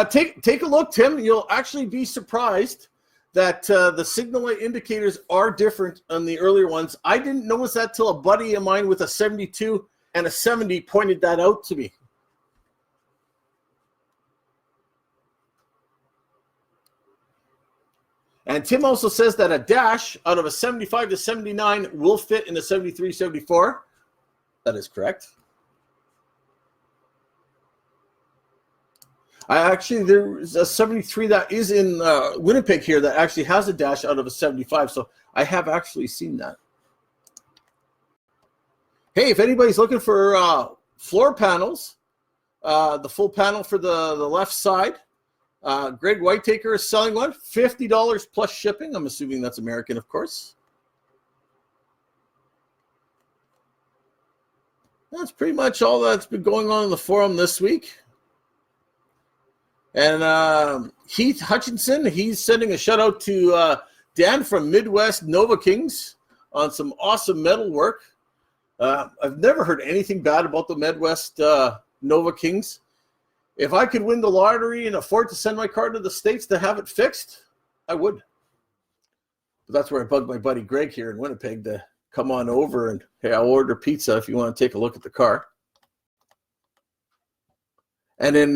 [SPEAKER 1] Take a look, Tim. You'll actually be surprised that the signal light indicators are different on the earlier ones. I didn't notice that till a buddy of mine with a 72 and a 70 pointed that out to me. And Tim also says that a dash out of a 75 to 79 will fit in a 73, 74. That is correct. There's a 73 that is in Winnipeg here that actually has a dash out of a 75. So I have actually seen that. Hey, if anybody's looking for floor panels, the full panel for the left side, Greg Whitetaker is selling one, $50 plus shipping. I'm assuming that's American, of course. That's pretty much all that's been going on in the forum this week. And Heath Hutchinson, he's sending a shout out to Dan from Midwest Nova Kings on some awesome metal work. I've never heard anything bad about the Midwest Nova Kings. If I could win the lottery and afford to send my car to the States to have it fixed, I would. But that's where I bugged my buddy Greg here in Winnipeg to come on over and, hey, I'll order pizza if you want to take a look at the car. And then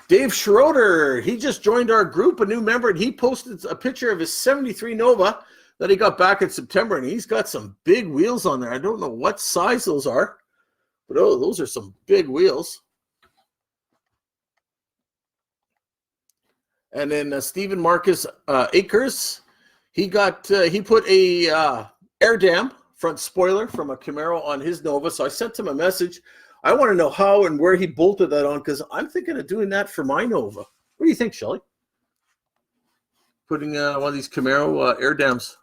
[SPEAKER 1] Dave Schroeder, he just joined our group, a new member, and he posted a picture of his 73 Nova that he got back in September, and he's got some big wheels on there. I don't know what size those are, but oh, those are some big wheels. And then Stephen Marcus Akers, he put a air dam front spoiler from a Camaro on his Nova. So I sent him a message. I want to know how and where he bolted that on because I'm thinking of doing that for my Nova. What do you think, Shelley? Putting one of these Camaro air dams.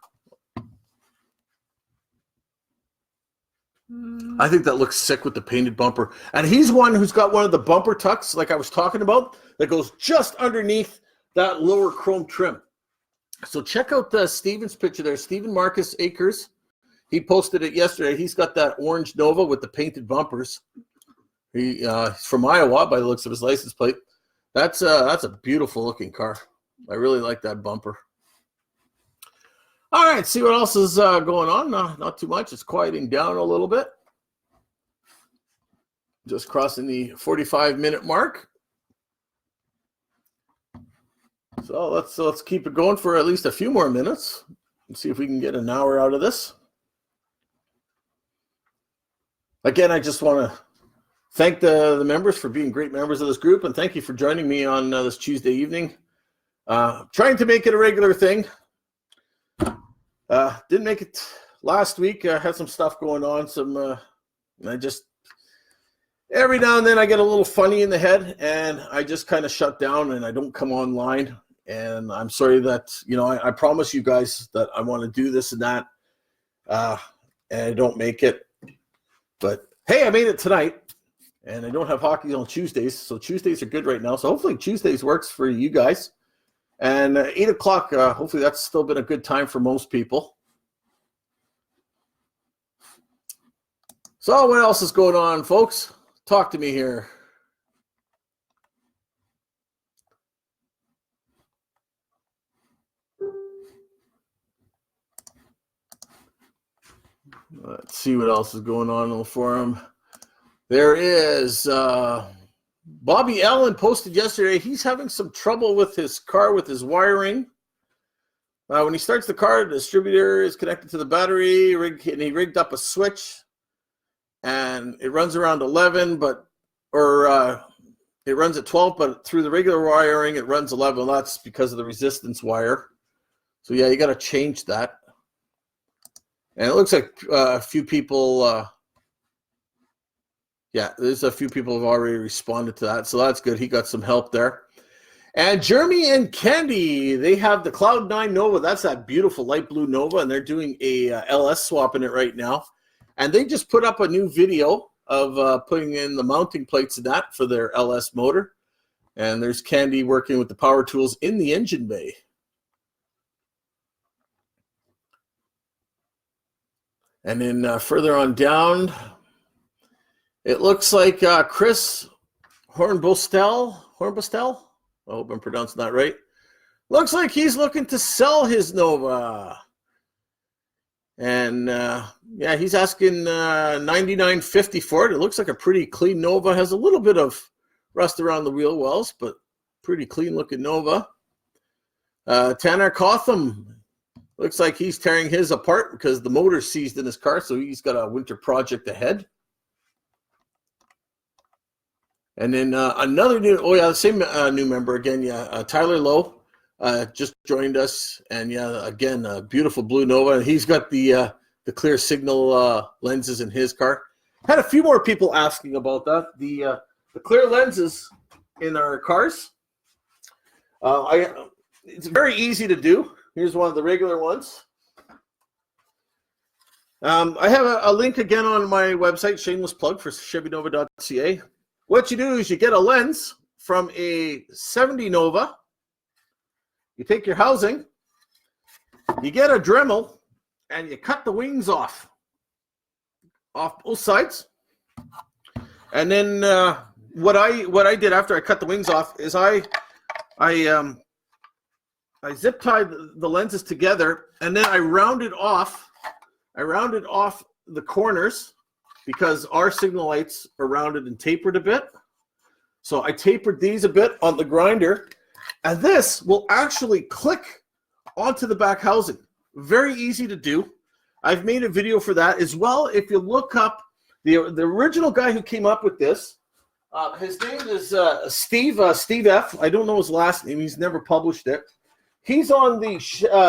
[SPEAKER 1] I think that looks sick with the painted bumper. And he's one who's got one of the bumper tucks, like I was talking about, that goes just underneath that lower chrome trim. So check out Steven's picture there. Stephen Marcus Akers. He posted it yesterday. He's got that orange Nova with the painted bumpers. He's from Iowa by the looks of his license plate. That's a beautiful looking car. I really like that bumper. All right, see what else is going on. Not too much. It's quieting down a little bit. Just crossing the 45-minute mark. So let's keep it going for at least a few more minutes and see if we can get an hour out of this. Again, I just want to thank the members for being great members of this group, and thank you for joining me on this Tuesday evening. Trying to make it a regular thing. Didn't make it last week. I had some stuff going on. Every now and then I get a little funny in the head, and I just kind of shut down and I don't come online. And I'm sorry that, I promise you guys that I want to do this and that, and I don't make it. But hey, I made it tonight, and I don't have hockey on Tuesdays, so Tuesdays are good right now. So hopefully Tuesdays works for you guys. And 8 o'clock, hopefully that's still been a good time for most people. So what else is going on, folks? Talk to me here. Let's see what else is going on in the forum. There is Bobby Allen posted yesterday. He's having some trouble with his car with his wiring. When he starts the car, the distributor is connected to the battery, and he rigged up a switch, and it runs around 11, it runs at 12, but through the regular wiring, it runs 11. That's because of the resistance wire. So yeah, you got to change that. And it looks like a few people, there's a few people have already responded to that. So that's good. He got some help there. And Jeremy and Candy, they have the Cloud9 Nova. That's that beautiful light blue Nova, and they're doing a LS swap in it right now. And they just put up a new video of putting in the mounting plates and that for their LS motor. And there's Candy working with the power tools in the engine bay. And then further on down, it looks like Chris Hornbostel. I hope I'm pronouncing that right. Looks like he's looking to sell his Nova. And he's asking $99.50 for it. It looks like a pretty clean Nova. Has a little bit of rust around the wheel wells, but pretty clean looking Nova. Tanner Cotham, looks like he's tearing his apart because the motor's seized in his car, so he's got a winter project ahead. And then another new, the same new member again, Tyler Lowe just joined us. And again, a beautiful blue Nova. And he's got the clear signal lenses in his car. Had a few more people asking about that. The clear lenses in our cars. It's very easy to do. Here's one of the regular ones. I have a link again on my website, shameless plug for chevynova.ca. What you do is you get a lens from a 70 Nova. You take your housing, you get a Dremel, and you cut the wings off both sides. And then what I did after I cut the wings off is I zip tied the lenses together, and then I rounded off the corners, because our signal lights are rounded and tapered a bit. So I tapered these a bit on the grinder, and this will actually click onto the back housing. Very easy to do. I've made a video for that as well. If you look up the original guy who came up with this, his name is Steve F. I don't know his last name. He's never published it. He's on the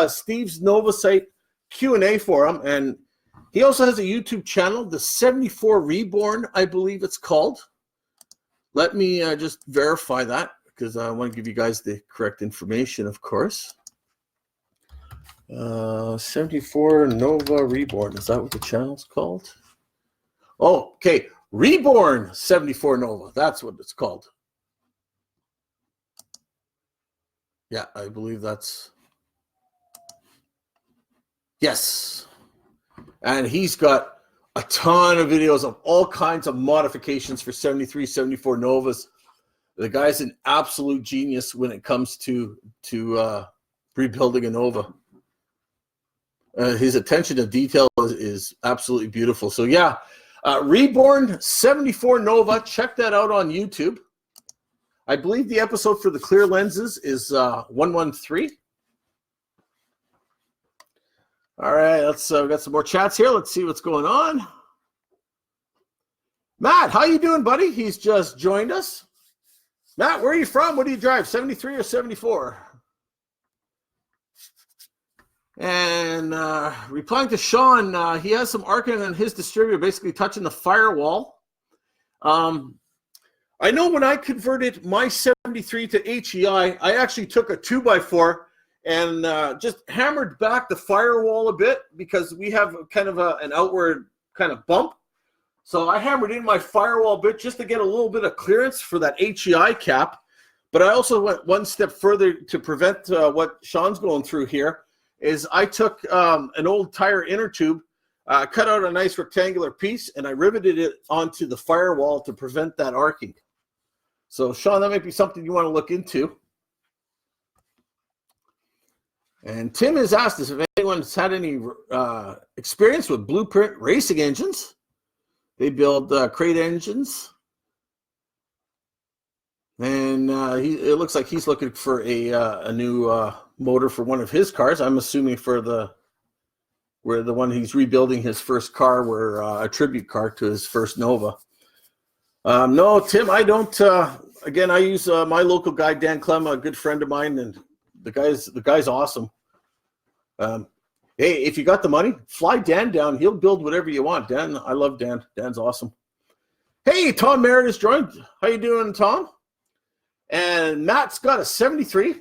[SPEAKER 1] Steve's Nova site Q&A forum, and he also has a YouTube channel, the 74 Reborn, I believe it's called. Let me just verify that, because I want to give you guys the correct information, of course. 74 Nova Reborn. Is that what the channel's called? Oh, okay. Reborn 74 Nova. That's what it's called. Yeah, I believe that's... Yes. And he's got a ton of videos of all kinds of modifications for 73, 74 Novas. The guy's an absolute genius when it comes to rebuilding a Nova. His attention to detail is absolutely beautiful. So yeah, Reborn 74 Nova. Check that out on YouTube. I believe the episode for the clear lenses is 113. All right, let's we got some more chats here. Let's see what's going on. Matt, how you doing, buddy? He's just joined us. Matt, where are you from? What do you drive, 73 or 74? And replying to Sean, he has some arcing on his distributor, basically touching the firewall. I know when I converted my 73 to HEI, I actually took a 2x4 and just hammered back the firewall a bit, because we have kind of an outward kind of bump. So I hammered in my firewall a bit just to get a little bit of clearance for that HEI cap. But I also went one step further to prevent what Sean's going through here, is I took an old tire inner tube, cut out a nice rectangular piece, and I riveted it onto the firewall to prevent that arcing. So Sean, that might be something you want to look into. And Tim has asked us if anyone's had any experience with Blueprint racing engines. They build crate engines. And it looks like he's looking for a new motor for one of his cars. I'm assuming for the one he's rebuilding his first car, where a tribute car to his first Nova. No, Tim, I don't. Again, I use my local guy, Dan Clem, a good friend of mine, and the guy's awesome. Hey, if you got the money, fly Dan down. He'll build whatever you want. Dan, I love Dan. Dan's awesome. Hey, Tom Merritt has joined. How you doing, Tom? And Matt's got a 73.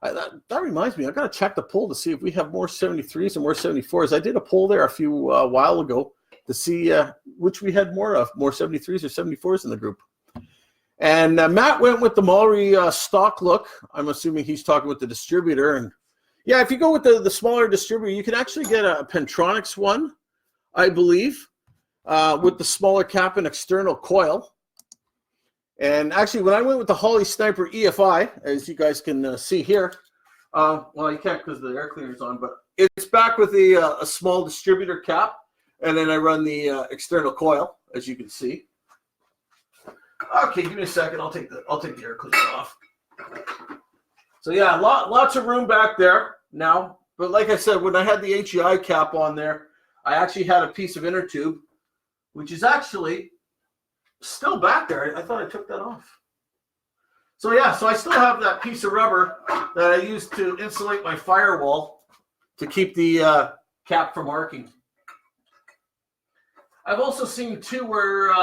[SPEAKER 1] That reminds me, I got to check the poll to see if we have more 73s and more 74s. I did a poll there a few while ago to see which we had more of, more 73s or 74s in the group. And Matt went with the Mallory stock look. I'm assuming he's talking with the distributor. And yeah, if you go with the smaller distributor, you can actually get a Pentronics one, I believe, with the smaller cap and external coil. And actually, when I went with the Holley Sniper EFI, as you guys can see here, well, you can't because the air cleaner's on, but it's back with a small distributor cap, and then I run the external coil, as you can see. Okay, give me a second. I'll take the air cleaner off. So yeah, lots of room back there now. But like I said, when I had the HEI cap on there, I actually had a piece of inner tube, which is actually still back there. I thought I took that off. So yeah, so I still have that piece of rubber that I used to insulate my firewall to keep the cap from arcing. I've also seen too where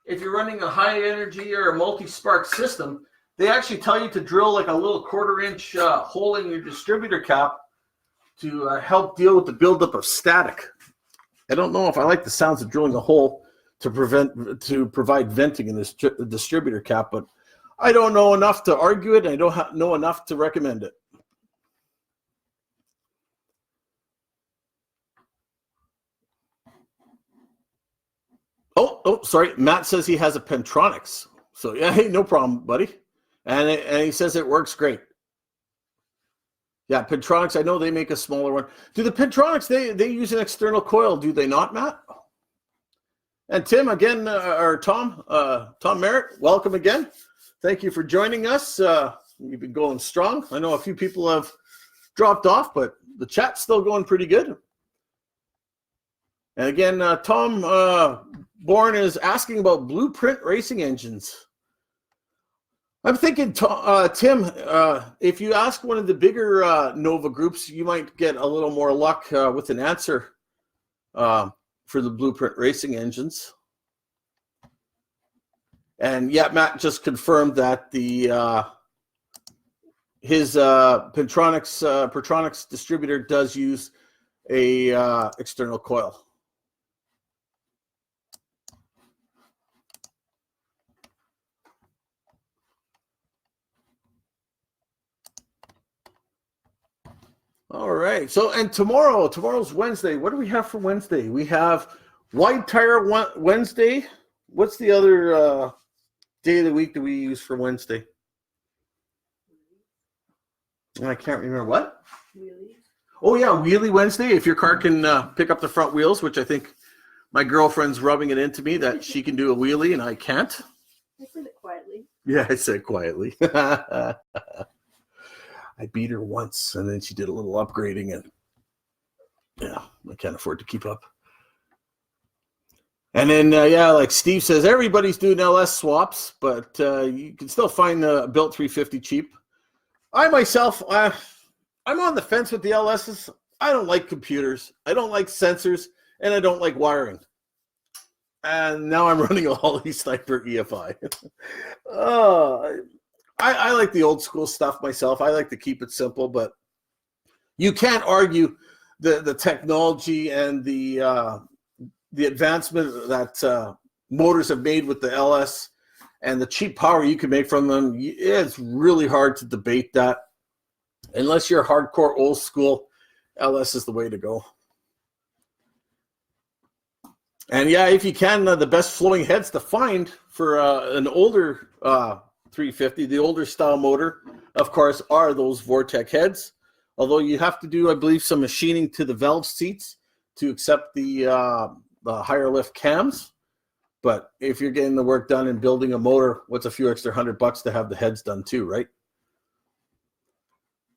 [SPEAKER 1] if you're running a high energy or a multi-spark system, they actually tell you to drill like a little 1/4 inch hole in your distributor cap to help deal with the buildup of static. I don't know if I like the sounds of drilling a hole to provide venting in this distributor cap, but I don't know enough to argue it, and I don't know enough to recommend it. Oh, sorry. Matt says he has a Pentronics. So yeah, hey, no problem, buddy. And he says it works great. Yeah, Pentronics, I know they make a smaller one. Do the Pentronics, they use an external coil, do they not, Matt? And Tim, again, or Tom Merritt, welcome again. Thank you for joining us. You've been going strong. I know a few people have dropped off, but the chat's still going pretty good. And again, Tom Bourne is asking about Blueprint racing engines. I'm thinking, Tim, if you ask one of the bigger Nova groups, you might get a little more luck with an answer for the Blueprint racing engines. And yeah, Matt just confirmed that his Pentronics distributor does use a external coil. All right. So, and tomorrow's Wednesday. What do we have for Wednesday? We have Wide Tire Wednesday. What's the other day of the week that we use for Wednesday? I can't remember. What?
[SPEAKER 3] Really?
[SPEAKER 1] Oh, yeah, Wheelie Wednesday. If your car can pick up the front wheels, which I think my girlfriend's rubbing it into me that she can do a wheelie and I can't.
[SPEAKER 3] I said it quietly.
[SPEAKER 1] Yeah, I said quietly. I beat her once, and then she did a little upgrading, and yeah, I can't afford to keep up. And then, yeah, like Steve says, everybody's doing LS swaps, but you can still find a built 350 cheap. I myself, I'm on the fence with the LSs. I don't like computers. I don't like sensors, and I don't like wiring. And now I'm running a Holley Sniper EFI. I like the old school stuff myself. I like to keep it simple, but you can't argue the technology and the advancement that motors have made with the LS and the cheap power you can make from them. It's really hard to debate that. Unless you're hardcore old school, LS is the way to go. And yeah, if you can, the best flowing heads to find for an older 350, the older style motor, of course, are those Vortec heads. Although you have to do, I believe, some machining to the valve seats to accept the higher lift cams. But if you're getting the work done and building a motor, what's a few extra $100 to have the heads done too, right?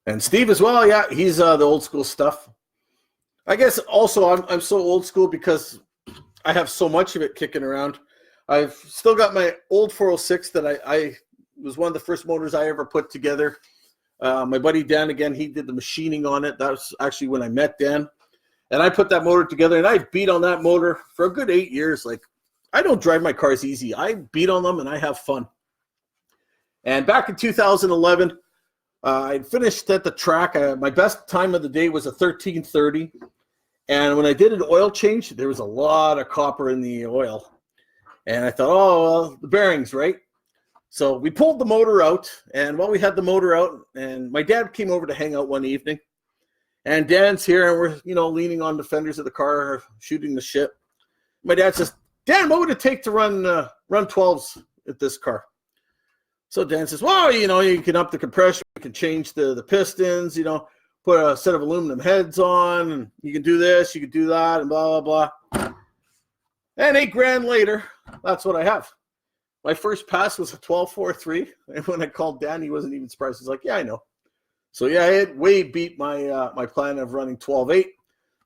[SPEAKER 1] And Steve as well. Yeah, he's the old school stuff. I guess also I'm so old school because I have so much of it kicking around. I've still got my old 406 that I was one of the first motors I ever put together. My buddy Dan, again, he did the machining on it. That was actually when I met Dan. And I put that motor together, and I beat on that motor for a good 8 years. Like, I don't drive my cars easy. I beat on them, and I have fun. And back in 2011, I finished at the track. My best time of the day was a 13:30. And when I did an oil change, there was a lot of copper in the oil. And I thought, oh, well, the bearings, right? So we pulled the motor out. And while we had the motor out, and my dad came over to hang out one evening. And Dan's here, and we're, leaning on the fenders of the car, shooting the shit. My dad says, Dan, what would it take to run 12s at this car? So Dan says, well, you can up the compression, you can change the pistons, put a set of aluminum heads on, and you can do this, you can do that, and blah, blah, blah. And $8,000 later, that's what I have. My first pass was a 12.43, and when I called Dan, he wasn't even surprised. He's like, yeah, I know. So yeah, it way beat my plan of running 12.8.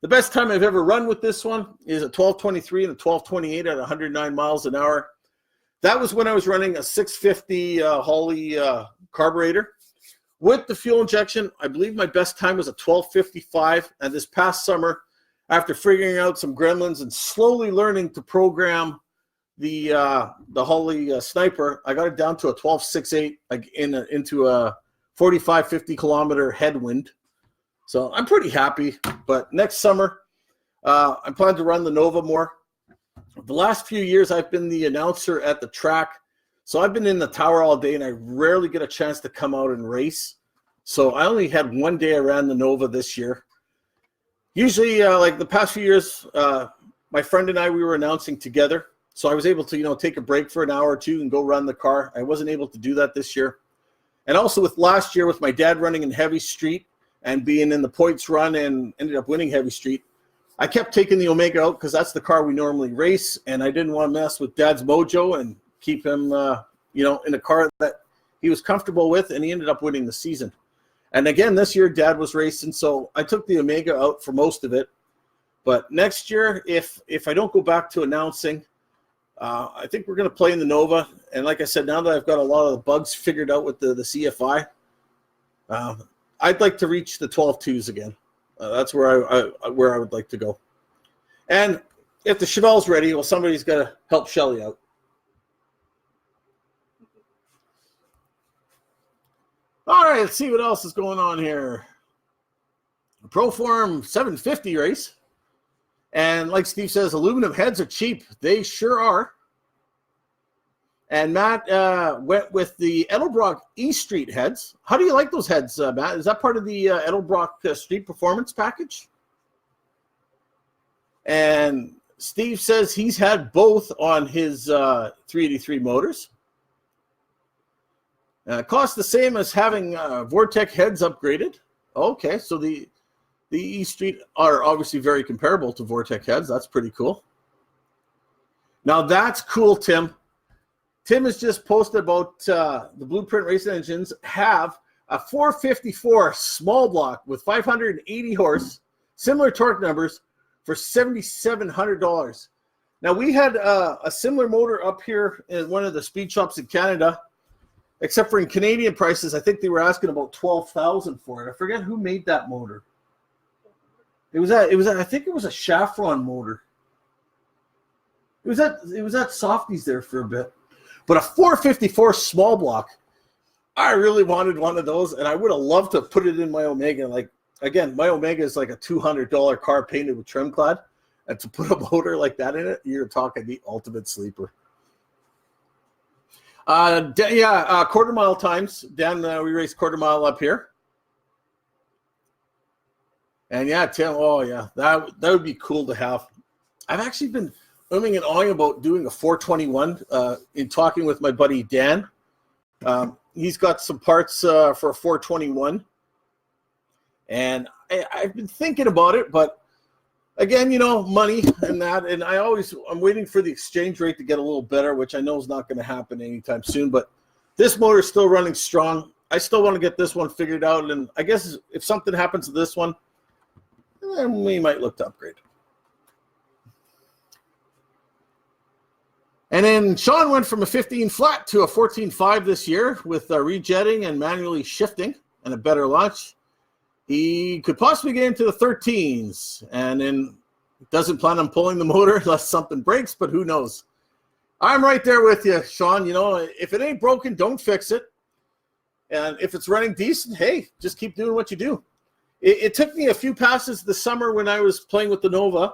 [SPEAKER 1] The best time I've ever run with this one is a 12.23 and a 12.28 at 109 miles an hour. That was when I was running a 650 Holley carburetor. With the fuel injection, I believe my best time was a 12.55. And this past summer, after figuring out some gremlins and slowly learning to program the Holley Sniper, I got it down to a 12.68 into a 45, 50 kilometer headwind. So I'm pretty happy. But next summer, I'm planning to run the Nova more. The last few years, I've been the announcer at the track. So I've been in the tower all day, and I rarely get a chance to come out and race. So I only had one day I ran the Nova this year. Usually, like the past few years, my friend and I, we were announcing together. So I was able to, take a break for an hour or two and go run the car. I wasn't able to do that this year. And also with last year, with my dad running in Heavy Street and being in the points run and ended up winning Heavy Street, I kept taking the Omega out because that's the car we normally race, and I didn't want to mess with Dad's mojo and keep him, in a car that he was comfortable with, and he ended up winning the season. And again, this year, Dad was racing, so I took the Omega out for most of it. But next year, if I don't go back to announcing, I think we're going to play in the Nova. And like I said, now that I've got a lot of the bugs figured out with the CFI, I'd like to reach the 12.2s again. That's where I would like to go. And if the Chevelle's ready, well, somebody's got to help Shelly out. All right, let's see what else is going on here. Proform 750 race. And like Steve says, aluminum heads are cheap. They sure are. And Matt went with the Edelbrock E Street heads. How do you like those heads, Matt? Is that part of the Edelbrock Street Performance package? And Steve says he's had both on his 383 motors. Cost the same as having Vortec heads upgraded. Okay, so the E Street are obviously very comparable to Vortec heads. That's pretty cool. Now that's cool, Tim. Tim has just posted about the Blueprint Racing Engines have a 454 small block with 580 horse, similar torque numbers for $7,700. Now we had a similar motor up here in one of the speed shops in Canada, except for in Canadian prices, I think they were asking about $12,000 for it. I forget who made that motor. I think it was a Chevron motor. It was at Softies there for a bit. But a 454 small block, I really wanted one of those, and I would have loved to put it in my Omega. Like, again, my Omega is like a $200 car painted with trim clad, and to put a motor like that in it, you're talking the ultimate sleeper. Quarter mile times. Dan, we raced quarter mile up here. And yeah, Tim, that would be cool to have. I've actually been umming and ahhing about doing a 421 in talking with my buddy Dan. He's got some parts for a 421. And I've been thinking about it, but again, money and that. And I'm waiting for the exchange rate to get a little better, which I know is not going to happen anytime soon. But this motor is still running strong. I still want to get this one figured out. And I guess if something happens to this one, then we might look to upgrade. And then Sean went from a 15 flat to a 14.5 this year with rejetting and manually shifting and a better launch. He could possibly get into the 13s and then doesn't plan on pulling the motor unless something breaks, but who knows? I'm right there with you, Sean. You know, if it ain't broken, don't fix it. And if it's running decent, hey, just keep doing what you do. It took me a few passes this summer when I was playing with the Nova.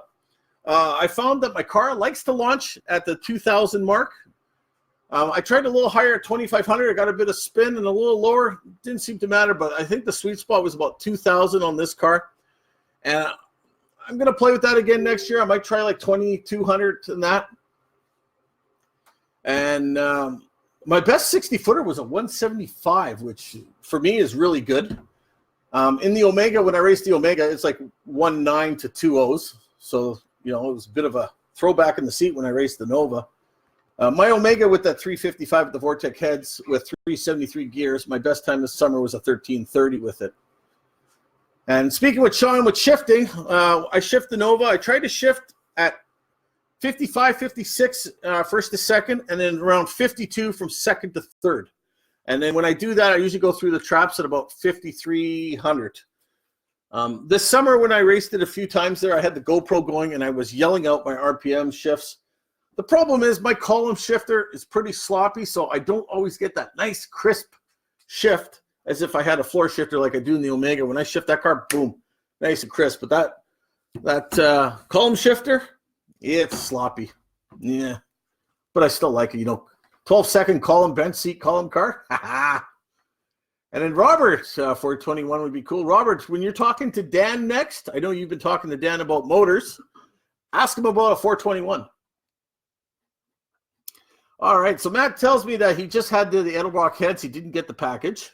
[SPEAKER 1] I found that my car likes to launch at the 2,000 mark. I tried a little higher at 2,500. I got a bit of spin, and a little lower. Didn't seem to matter, but I think the sweet spot was about 2,000 on this car. And I'm going to play with that again next year. I might try like 2,200 and that. And my best 60-footer was a 175, which for me is really good. In the Omega, when I raced the Omega, it's like 1.9 to 2.0s. So, you know, it was a bit of a throwback in the seat when I raced the Nova. My Omega with that 355 at the Vortec heads with 373 gears, my best time this summer was a 1330 with it. And speaking with Sean with shifting, I shift the Nova. I tried to shift at 55, 56 first to second, and then around 52 from second to third. And then when I do that, I usually go through the traps at about 5,300. This summer when I raced it a few times there, I had the GoPro going and I was yelling out my RPM shifts. The problem is my column shifter is pretty sloppy, so I don't always get that nice crisp shift as if I had a floor shifter like I do in the Omega. When I shift that car, boom, nice and crisp. But that column shifter, it's sloppy. Yeah, but I still like it, you know. 12-second column bench seat column car. And then Robert, 421 would be cool. Robert, when you're talking to Dan next, I know you've been talking to Dan about motors. Ask him about a 421. All right, so Matt tells me that he just had the Edelbrock heads. He didn't get the package.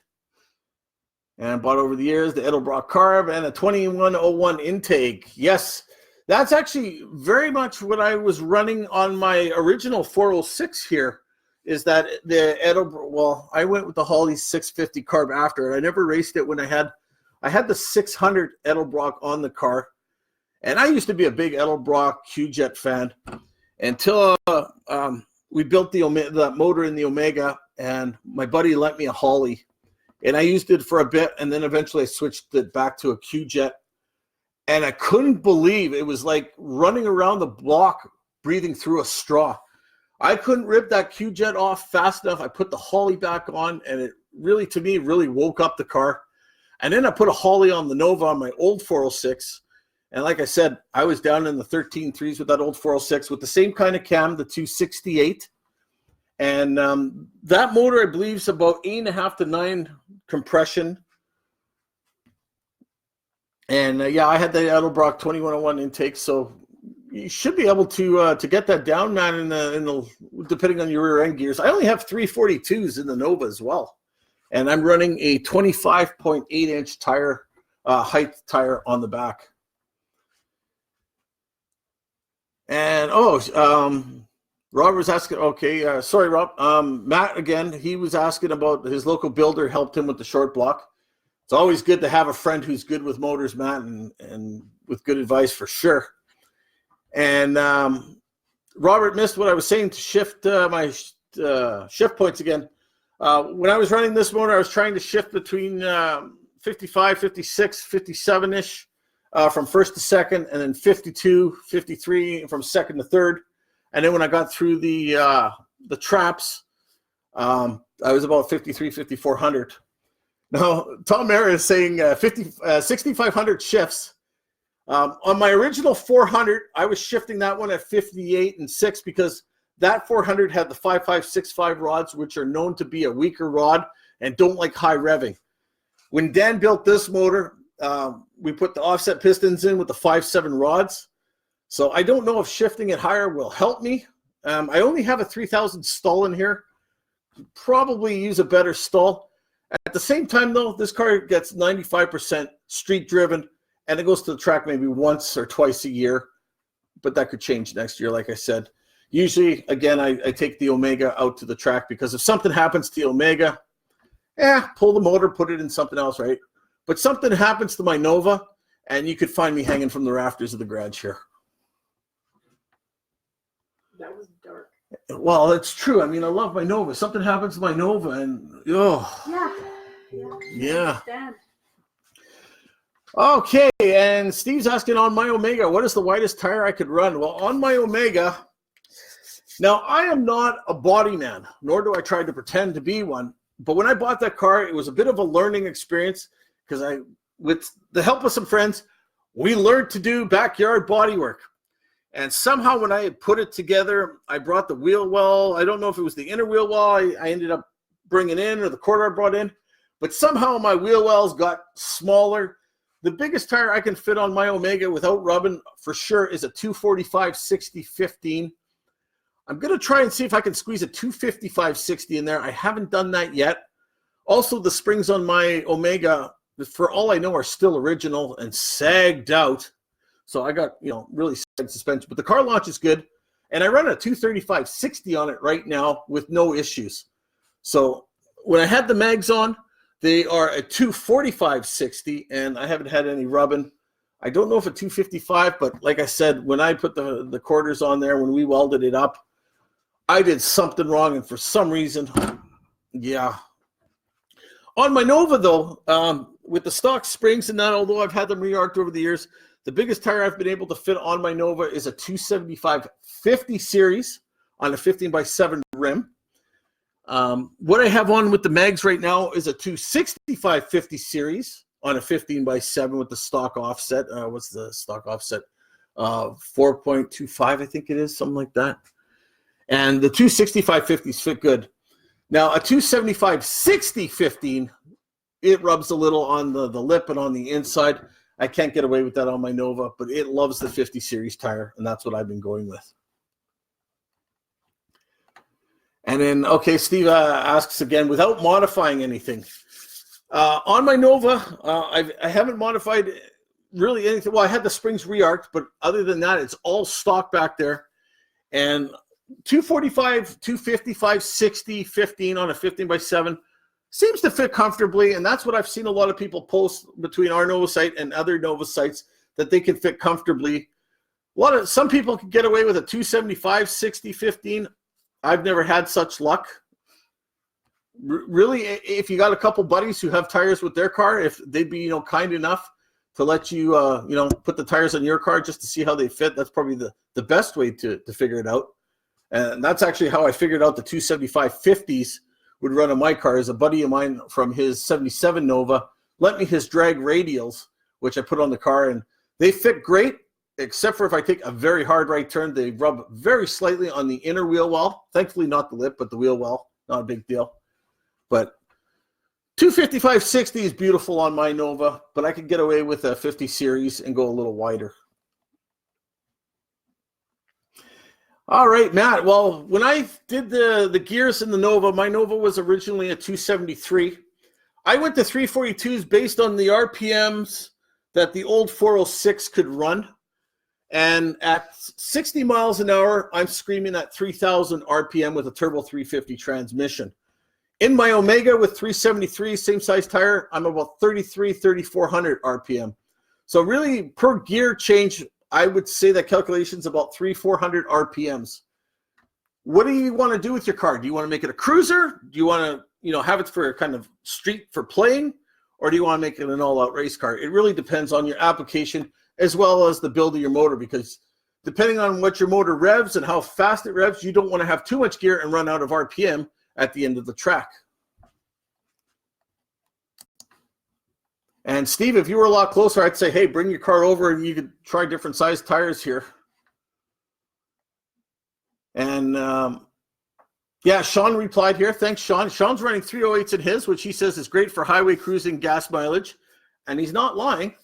[SPEAKER 1] And bought over the years the Edelbrock carb and a 2101 intake. Yes, that's actually very much what I was running on my original 406 here. Is that the Edelbrock? Well, I went with the Holly 650 carb after it. I never raced it when I had the 600 Edelbrock on the car, and I used to be a big Edelbrock Q-Jet fan until we built that motor in the Omega, and my buddy lent me a Holly, and I used it for a bit, and then eventually I switched it back to a Q-Jet, and I couldn't believe it was like running around the block breathing through a straw. I couldn't rip that Q-Jet off fast enough. I put the Holly back on, and it really, to me, really woke up the car. And then I put a Holly on the Nova on my old 406. And like I said, I was down in the 13.3s with that old 406 with the same kind of cam, the 268. And that motor, I believe, is about 8.5 to 9 compression. And yeah, I had the Edelbrock 2101 intake, so you should be able to get that down, man. In the depending on your rear end gears, I only have 342s in the Nova as well, and I'm running a 25.8 inch tire height tire on the back. And Rob was asking. Okay, sorry, Rob. Matt again. He was asking about his local builder helped him with the short block. It's always good to have a friend who's good with motors, Matt, and with good advice for sure. And Robert missed what I was saying to shift my shift points again. When I was running this motor, I was trying to shift between 55, 56, 57-ish from first to second, and then 52, 53 from second to third. And then when I got through the traps, I was about 53, 5400. Now, Tom Mara is saying 6,500 shifts. On my original 400, I was shifting that one at 58 and 6 because that 400 had the 5565 rods, which are known to be a weaker rod and don't like high revving. When Dan built this motor, we put the offset pistons in with the 5.7 rods. So I don't know if shifting it higher will help me. I only have a 3000 stall in here. Probably use a better stall. At the same time, though, this car gets 95% street driven. And it goes to the track maybe once or twice a year, but that could change next year, like I said. Usually, again, I take the Omega out to the track because if something happens to the Omega, pull the motor, put it in something else, right? But something happens to my Nova, and you could find me hanging from the rafters of the garage here.
[SPEAKER 3] That was dark.
[SPEAKER 1] Well, it's true. I mean, I love my Nova. Something happens to my Nova, and yeah.
[SPEAKER 3] Understand.
[SPEAKER 1] Okay, and Steve's asking on my Omega, what is the widest tire I could run? Well, on my Omega, now I am not a body man, nor do I try to pretend to be one. But when I bought that car, it was a bit of a learning experience because with the help of some friends, we learned to do backyard body work. And somehow when I had put it together, I brought the wheel well. I don't know if it was the inner wheel well I ended up bringing in or the quarter I brought in, but somehow my wheel wells got smaller. The biggest tire I can fit on my Omega without rubbing for sure is a 245/60/15. I'm going to try and see if I can squeeze a 255/60 in there. I haven't done that yet. Also, the springs on my Omega, for all I know, are still original and sagged out. So I got, really sagged suspension. But the car launch is good. And I run a 235/60 on it right now with no issues. So when I had the mags on, they are a 245/60, and I haven't had any rubbing. I don't know if a 255, but like I said, when I put the quarters on there, when we welded it up, I did something wrong, and for some reason, yeah. On my Nova, though, with the stock springs and that, although I've had them re-arced over the years, the biggest tire I've been able to fit on my Nova is a 275/50 series on a 15/7 rim. What I have on with the mags right now is a 265/50 series on a 15/7 with the stock offset. What's the stock offset? 4.25, I think it is, something like that. And the 265/50s fit good. Now, a 275/60/15, it rubs a little on the lip and on the inside. I can't get away with that on my Nova, but it loves the 50 series tire, and that's what I've been going with. And then, okay, Steve asks again, without modifying anything. On my Nova, I haven't modified really anything. Well, I had the springs re-arced, but other than that, it's all stock back there. And 245, 255/60/15 on a 15/7 seems to fit comfortably, and that's what I've seen a lot of people post between our Nova site and other Nova sites, that they can fit comfortably. Some people can get away with a 275/60/15. I've never had such luck. Really, if you got a couple buddies who have tires with their car, if they'd be kind enough to let you put the tires on your car just to see how they fit, that's probably the best way to figure it out. And that's actually how I figured out the 275/50s would run on my car. Is a buddy of mine from his 77 Nova lent me his drag radials, which I put on the car, and they fit great, except for if I take a very hard right turn, they rub very slightly on the inner wheel well. Thankfully not the lip, but the wheel well. Not a big deal. But 255/60 is beautiful on my Nova, but I could get away with a 50 series and go a little wider. All right, Matt. Well, when I did the gears in the Nova, my Nova was originally a 273. I went to 342s based on the RPMs that the old 406 could run. And at 60 miles an hour, I'm screaming at 3,000 RPM with a turbo 350 transmission. In my Omega with 373, same size tire, I'm about 3,400 RPM. So really, per gear change, I would say that calculation's about 3,400 RPMs. What do you want to do with your car? Do you want to make it a cruiser? Do you want to, have it for kind of street for playing? Or do you want to make it an all-out race car? It really depends on your application as well as the build of your motor, because depending on what your motor revs and how fast it revs, you don't want to have too much gear and run out of RPM at the end of the track. And Steve, if you were a lot closer, I'd say, hey, bring your car over and you could try different size tires here. And yeah, Sean replied here. Thanks, Sean. Sean's running 308s in his, which he says is great for highway cruising gas mileage. And he's not lying.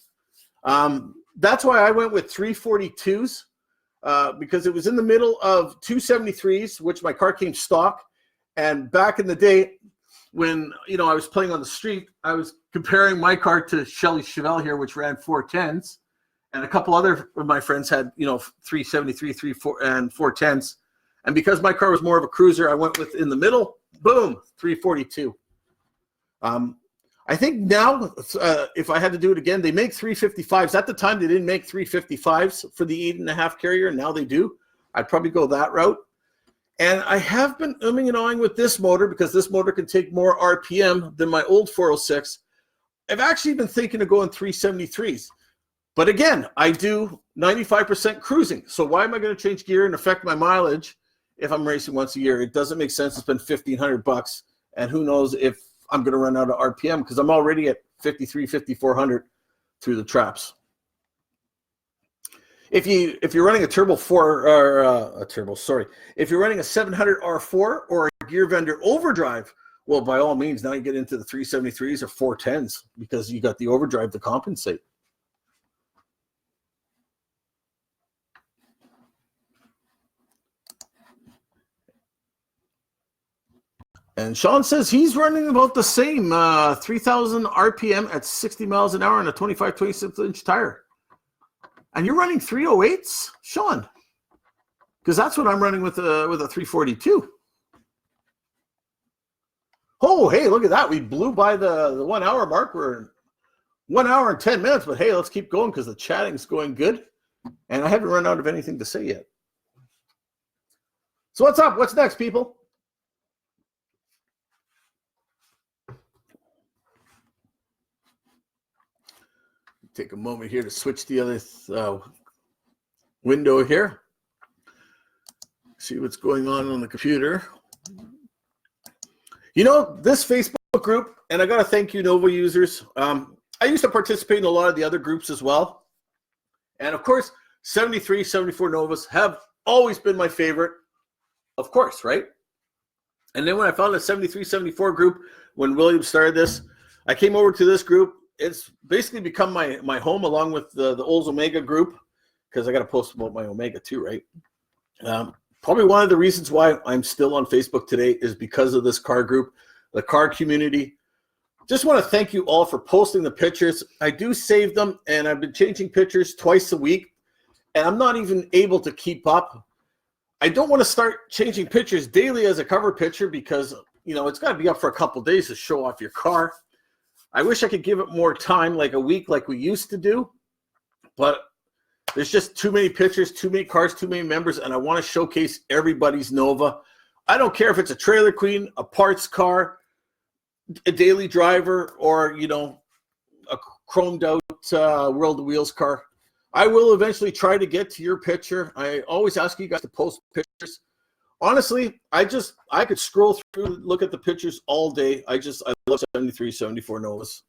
[SPEAKER 1] That's why I went with 342s because it was in the middle of 273s, which my car came stock. And back in the day, when I was playing on the street, I was comparing my car to Shelly Chevelle here, which ran 410s, and a couple other of my friends had 373, 34, and 410s. And because my car was more of a cruiser, I went with in the middle, boom, 342. I think now, if I had to do it again, they make 355s. At the time, they didn't make 355s for the 8.5 carrier. Now they do. I'd probably go that route. And I have been umming and ahhing with this motor because this motor can take more RPM than my old 406. I've actually been thinking of going 373s. But again, I do 95% cruising. So why am I going to change gear and affect my mileage if I'm racing once a year? It doesn't make sense to spend $1,500. And who knows if I'm going to run out of RPM because I'm already at 53, 5,400 through the traps. If you're running a turbo 4 or if you're running a 700 R4 or a Gear Vendor overdrive, well, by all means, now you get into the 373s or 410s because you got the overdrive to compensate. And Sean says he's running about the same 3,000 RPM at 60 miles an hour on a 25, 26-inch tire. And you're running 308s, Sean? Because that's what I'm running with a 342. Oh, hey, look at that. We blew by the 1 hour mark. We're 1 hour and 10 minutes. But, hey, let's keep going because the chatting's going good. And I haven't run out of anything to say yet. So what's up? What's next, people? Take a moment here to switch the other window here. See what's going on the computer. You know, this Facebook group, and I got to thank you, Nova users. I used to participate in a lot of the other groups as well. And of course, 73, 74 Novas have always been my favorite, of course, right? And then when I found the 73, 74 group, when William started this, I came over to this group. It's basically become my home along with the Olds Omega group because I got to post about my Omega too, right? Probably one of the reasons why I'm still on Facebook today is because of this car group, the car community. Just want to thank you all for posting the pictures. I do save them, and I've been changing pictures twice a week, and I'm not even able to keep up. I don't want to start changing pictures daily as a cover picture because, you know, it's got to be up for a couple days to show off your car. I wish I could give it more time, like a week like we used to do, but there's just too many pictures, too many cars, too many members, and I want to showcase everybody's Nova. I don't care if it's a trailer queen, a parts car, a daily driver, or, you know, a chromed out World of Wheels car. I will eventually try to get to your picture. I always ask you guys to post pictures. Honestly, I could scroll through, look at the pictures all day. I love 73, 74 Novas.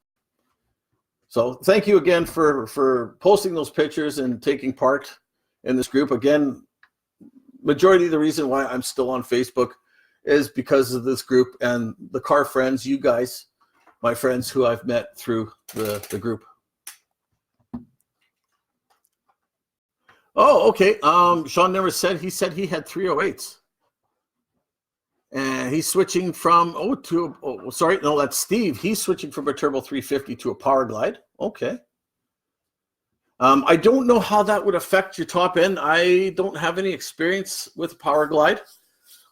[SPEAKER 1] So thank you again for posting those pictures and taking part in this group. Again, majority of the reason why I'm still on Facebook is because of this group and the car friends, you guys, my friends who I've met through the group. Oh, okay. Sean never said, he said he had 308s. And he's switching from, that's Steve. He's switching from a Turbo 350 to a Power Glide. Okay. I don't know how that would affect your top end. I don't have any experience with Power Glide.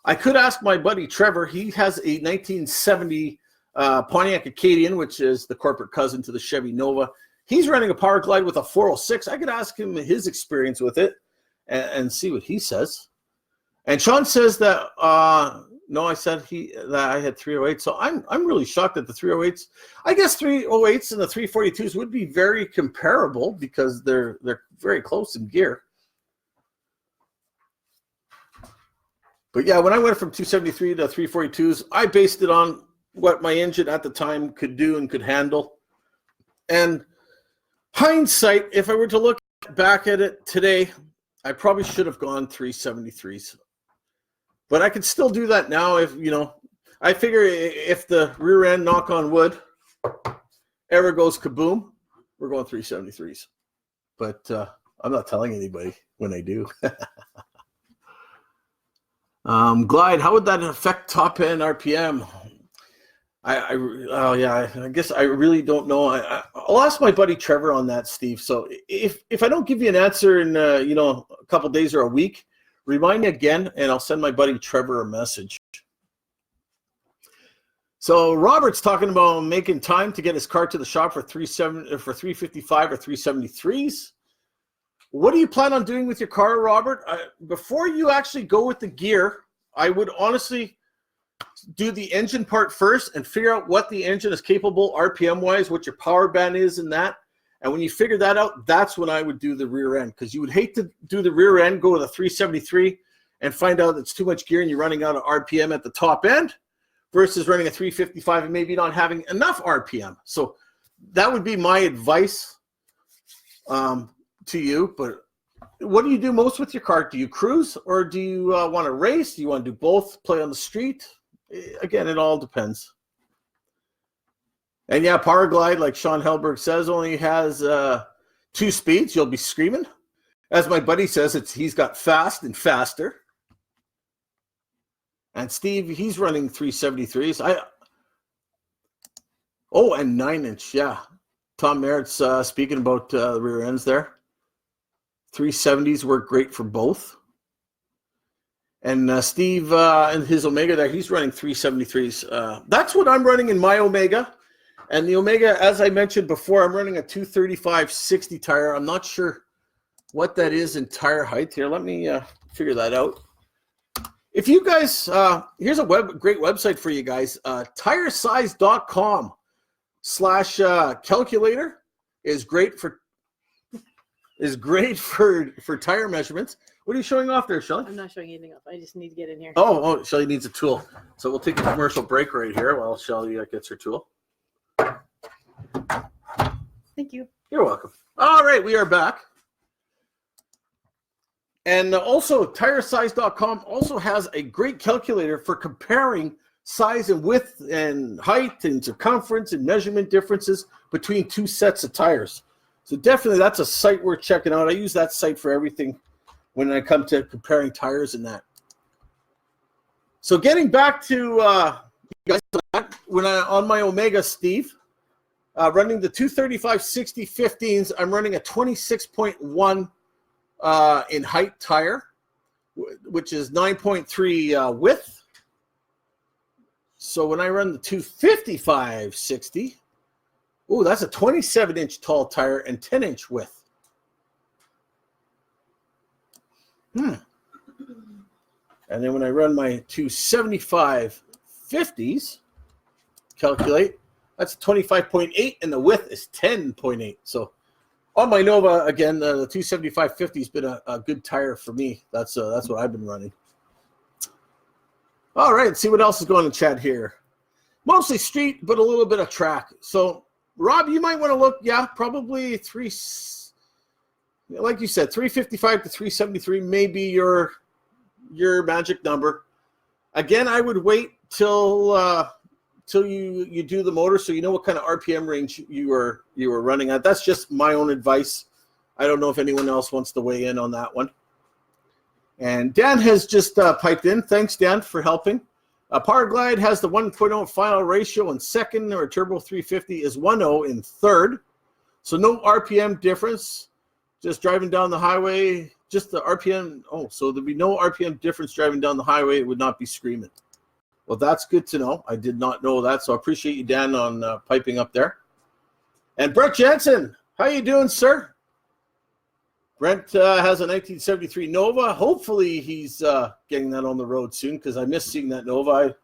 [SPEAKER 1] I could ask my buddy Trevor. He has a 1970 Pontiac Acadian, which is the corporate cousin to the Chevy Nova. He's running a Power Glide with a 406. I could ask him his experience with it and see what he says. And Sean says that, no, I said that I had 308. So I'm really shocked at the 308s. I guess 308s and the 342s would be very comparable because they're very close in gear. But yeah, when I went from 273 to 342s, I based it on what my engine at the time could do and could handle. And hindsight, if I were to look back at it today, I probably should have gone 373s. But I could still do that now if, you know, I figure if the rear end, knock on wood, ever goes kaboom, we're going 373s. But I'm not telling anybody when I do. Glide, how would that affect top end RPM? I guess I really don't know. I'll ask my buddy Trevor on that, Steve. So if I don't give you an answer in a couple days or a week, remind me again, and I'll send my buddy Trevor a message. So Robert's talking about making time to get his car to the shop for 355 or 373s. What do you plan on doing with your car, Robert? Before you actually go with the gear, I would honestly do the engine part first and figure out what the engine is capable RPM-wise, what your power band is in that. And when you figure that out, that's when I would do the rear end, because you would hate to do the rear end, go with a 373 and find out it's too much gear and you're running out of RPM at the top end versus running a 355 and maybe not having enough RPM. So that would be my advice to you. But what do you do most with your car? Do you cruise, or do you want to race? Do you want to do both, play on the street? Again, it all depends. And yeah, Powerglide, like Sean Helberg says, only has 2 speeds. You'll be screaming. As my buddy says, he's got fast and faster. And Steve, he's running 373s. And 9-inch, yeah. Tom Merritt's speaking about the rear ends there. 370s work great for both. And Steve and his Omega there, he's running 373s. That's what I'm running in my Omega. And the Omega, as I mentioned before, I'm running a 235/60 tire. I'm not sure what that is in tire height here. Let me figure that out. If you guys, here's a great website for you guys. Tiresize.com/calculator is great for tire measurements. What are you showing off there, Shelly?
[SPEAKER 3] I'm not showing anything off. I just need to get in here.
[SPEAKER 1] Oh, Shelly needs a tool. So we'll take a commercial break right here while Shelly gets her tool.
[SPEAKER 3] Thank you.
[SPEAKER 1] You're welcome. All right, we are back. And also, Tiresize.com also has a great calculator for comparing size and width and height and circumference and measurement differences between 2 sets of tires. So definitely that's a site worth checking out. I use that site for everything when I come to comparing tires and that. So getting back to you guys, when on my Omega, Steve, running the 235/60 15s, I'm running a 26.1 in height tire, which is 9.3 width. So when I run the 255/60, ooh, that's a 27-inch tall tire and 10-inch width. And then when I run my 275/50s, calculate, that's 25.8 and the width is 10.8. So on my Nova, again, the 275/50 has been a good tire for me. That's what I've been running. All right, let's see what else is going in chat here. Mostly street, but a little bit of track. So, Rob, you might want to look, probably like you said, 355 to 373 may be your magic number. Again, I would wait till you do the motor so you know what kind of RPM range you were running at. That's just my own advice. I don't know if anyone else wants to weigh in on that one. And Dan has just piped in. Thanks, Dan, for helping. Powerglide has the 1.0 final ratio in second, or Turbo 350 is 1.0 in third. So no RPM difference. Just driving down the highway, just the RPM. Oh, so there'd be no RPM difference driving down the highway. It would not be screaming. Well, that's good to know. I did not know that, so I appreciate you, Dan, on piping up there. And Brett Jensen, how you doing, sir? Brent has a 1973 Nova. Hopefully he's getting that on the road soon, because I miss seeing that Nova.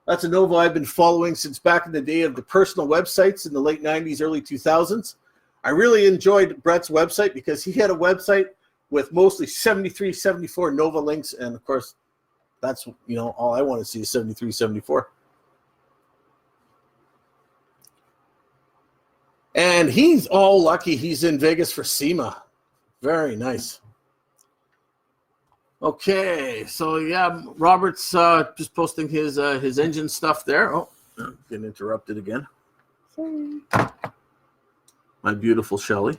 [SPEAKER 1] That's a Nova I've been following since back in the day of the personal websites in the late 90s, early 2000s. I really enjoyed Brett's website because he had a website with mostly 73, 74 Nova links, and of course, that's all I want to see is 73, 74. And he's all lucky he's in Vegas for SEMA. Very nice. Okay, so yeah, Robert's just posting his engine stuff there. Oh, getting interrupted again.
[SPEAKER 3] Sorry.
[SPEAKER 1] My beautiful Shelly.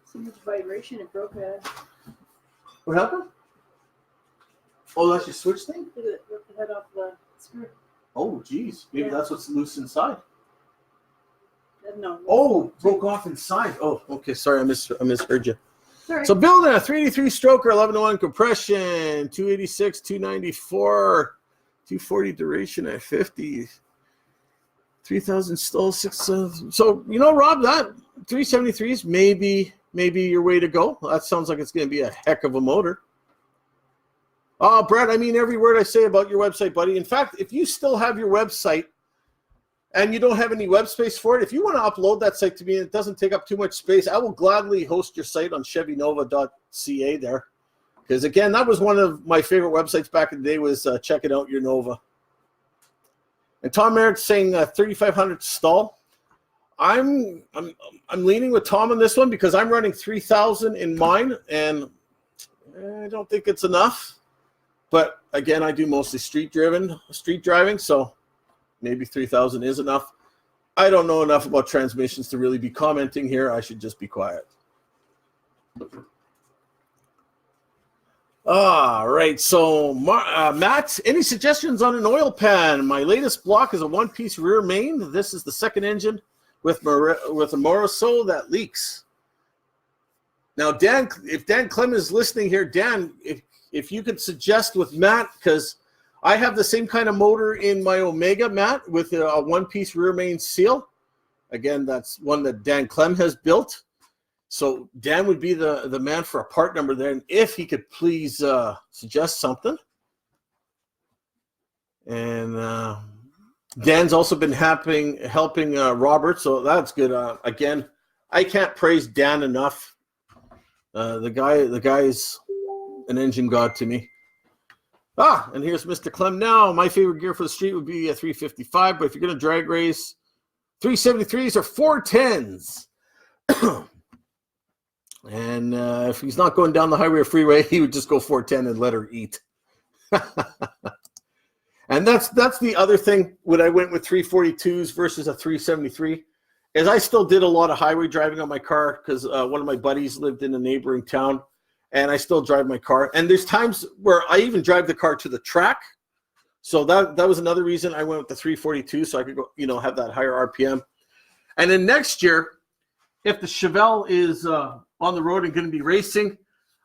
[SPEAKER 3] So much vibration, it broke
[SPEAKER 1] What happened? Oh, that's your switch thing?
[SPEAKER 3] the head off the screw.
[SPEAKER 1] Oh, geez. Maybe
[SPEAKER 3] Yeah.
[SPEAKER 1] that's what's loose inside.
[SPEAKER 3] No.
[SPEAKER 1] Oh, broke off inside. Oh, okay. Sorry, I misheard you.
[SPEAKER 3] Sorry.
[SPEAKER 1] So building a 383 stroker, 11-to-1 compression, 286, 294, 240 duration at 50, 3,000 stalls, 6,000. So, Rob, that 373s maybe your way to go. That sounds like it's going to be a heck of a motor. Oh, Brett, I mean every word I say about your website, buddy. In fact, if you still have your website and you don't have any web space for it, if you want to upload that site to me and it doesn't take up too much space, I will gladly host your site on chevynova.ca there. Because, again, that was one of my favorite websites back in the day was checking out your Nova. And Tom Merritt's saying 3,500 stall. I'm leaning with Tom on this one because I'm running 3,000 in mine, and I don't think it's enough. But, again, I do mostly street driving, so maybe 3,000 is enough. I don't know enough about transmissions to really be commenting here. I should just be quiet. All right, so Matt, any suggestions on an oil pan? My latest block is a one-piece rear main. This is the second engine with a Moroso that leaks. Now, Dan, if Dan Clem is listening here, Dan, if you could suggest with Matt, because I have the same kind of motor in my Omega, Matt, with a one-piece rear main seal. Again, that's one that Dan Clem has built. So Dan would be the man for a part number there. And if he could please suggest something. And Dan's also been helping Robert, so that's good. Again, I can't praise Dan enough. The guy's an engine god to me. And here's Mr. Clem now. My favorite gear for the street would be a 355, but if you're going to drag race, 373s or 410s. And if he's not going down the highway or freeway, he would just go 410 and let her eat. And that's the other thing when I went with 342s versus a 373, is I still did a lot of highway driving on my car because one of my buddies lived in a neighboring town, and I still drive my car. And there's times where I even drive the car to the track. So that was another reason I went with the 342, so I could go, have that higher RPM. And then next year, if the Chevelle is on the road and going to be racing,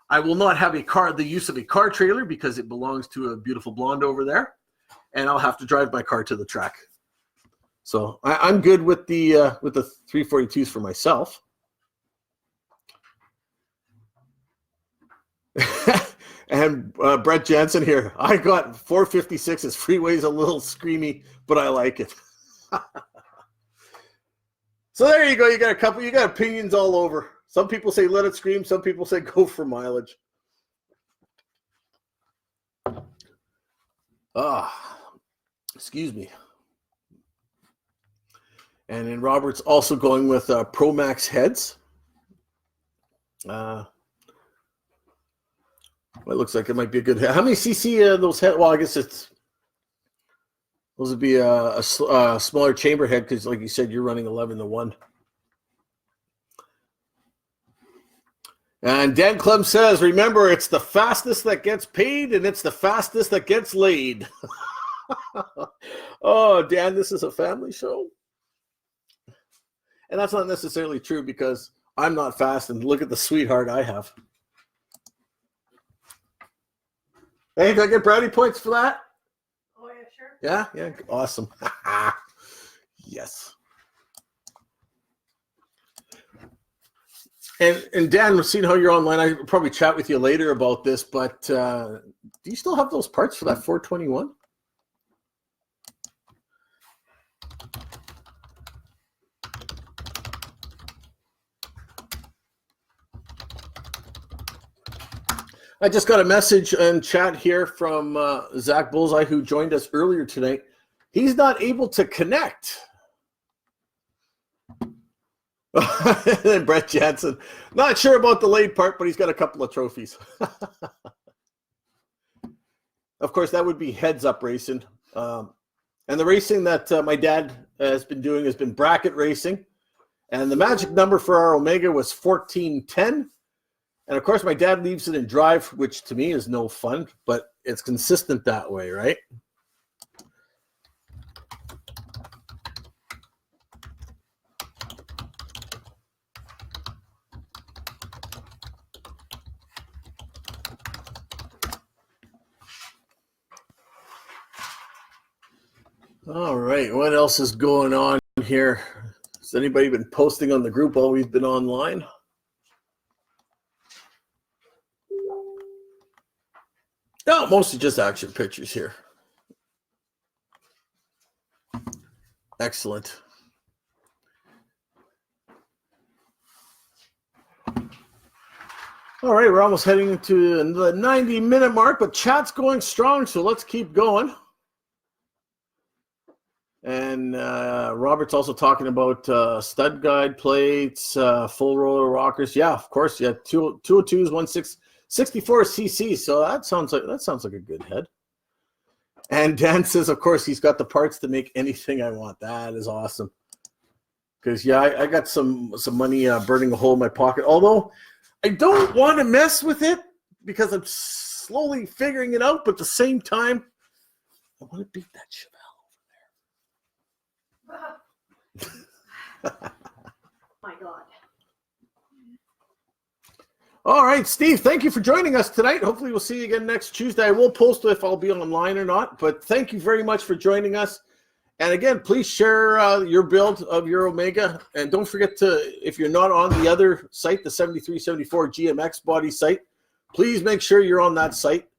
[SPEAKER 1] I will not have the use of a car trailer because it belongs to a beautiful blonde over there, and I'll have to drive my car to the track. So I'm good with the 342s for myself. And Brett Jensen here, I got 456s. Freeway's a little screamy, but I like it. So there you go. You got opinions all over. Some people say let it scream. Some people say go for mileage. Excuse me. And then Robert's also going with Pro Max heads. Well, it looks like it might be a good head. How many cc those head? Well, I guess those would be a smaller chamber head because, like you said, you're running 11-to-1. And Dan Clem says, remember, it's the fastest that gets paid and it's the fastest that gets laid. Oh, Dan, this is a family show. And that's not necessarily true because I'm not fast, and look at the sweetheart I have. Hey, did I get brownie points for that?
[SPEAKER 2] Oh, yeah, sure.
[SPEAKER 1] Yeah, awesome. Yes. And Dan, seeing how you're online, I'll probably chat with you later about this, but do you still have those parts for that 421? I just got a message in chat here from Zach Bullseye, who joined us earlier tonight. He's not able to connect. And Brett Jansen, not sure about the late part, but he's got a couple of trophies. Of course, that would be heads up racing. And the racing that my dad has been doing has been bracket racing. And the magic number for our Omega was 1410. And of course, my dad leaves it in drive, which to me is no fun, but it's consistent that way, right? All right, what else is going on here? Has anybody been posting on the group while we've been online? No, mostly just action pictures here. Excellent. All right, we're almost heading into the 90-minute mark, but chat's going strong, so let's keep going. And Robert's also talking about stud guide plates, full roller rockers. Yeah, of course. Yeah, 202s, 64 cc. So that sounds like a good head. And Dan says, of course, he's got the parts to make anything I want. That is awesome. Because yeah, I got some money burning a hole in my pocket. Although I don't want to mess with it because I'm slowly figuring it out. But at the same time, I want to beat that Chevelle.
[SPEAKER 3] My God.
[SPEAKER 1] All right, Steve, thank you for joining us tonight. Hopefully we'll see you again next Tuesday. I will post if I'll be online or not, but thank you very much for joining us. And again, please share your build of your Omega. And don't forget to, if you're not on the other site, the 7374 GMX body site, please make sure you're on that site.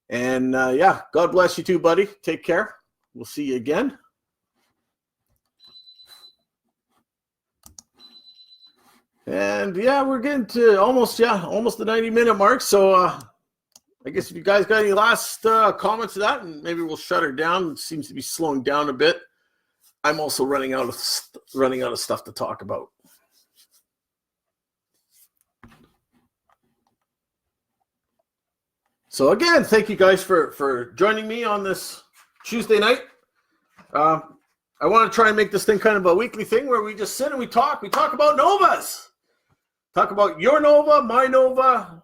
[SPEAKER 1] And yeah, God bless you too, buddy. Take care. We'll see you again. And yeah, we're getting to almost the 90-minute mark. So I guess if you guys got any last comments to that, and maybe we'll shut her down. It seems to be slowing down a bit. I'm also running out of stuff to talk about. So again, thank you guys for joining me on this Tuesday night. I want to try and make this thing kind of a weekly thing where we just sit and we talk. We talk about Novas. Talk about your Nova, my Nova.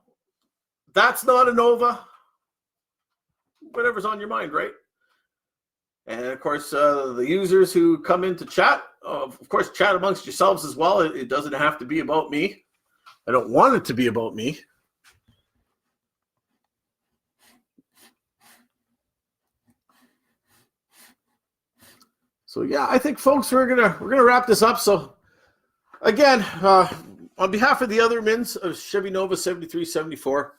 [SPEAKER 1] That's not a Nova. Whatever's on your mind, right? And of course, the users who come in to chat, of course, chat amongst yourselves as well. It doesn't have to be about me. I don't want it to be about me. So yeah, I think, folks, we're gonna wrap this up. So again, on behalf of the other mins of Chevy Nova 7374,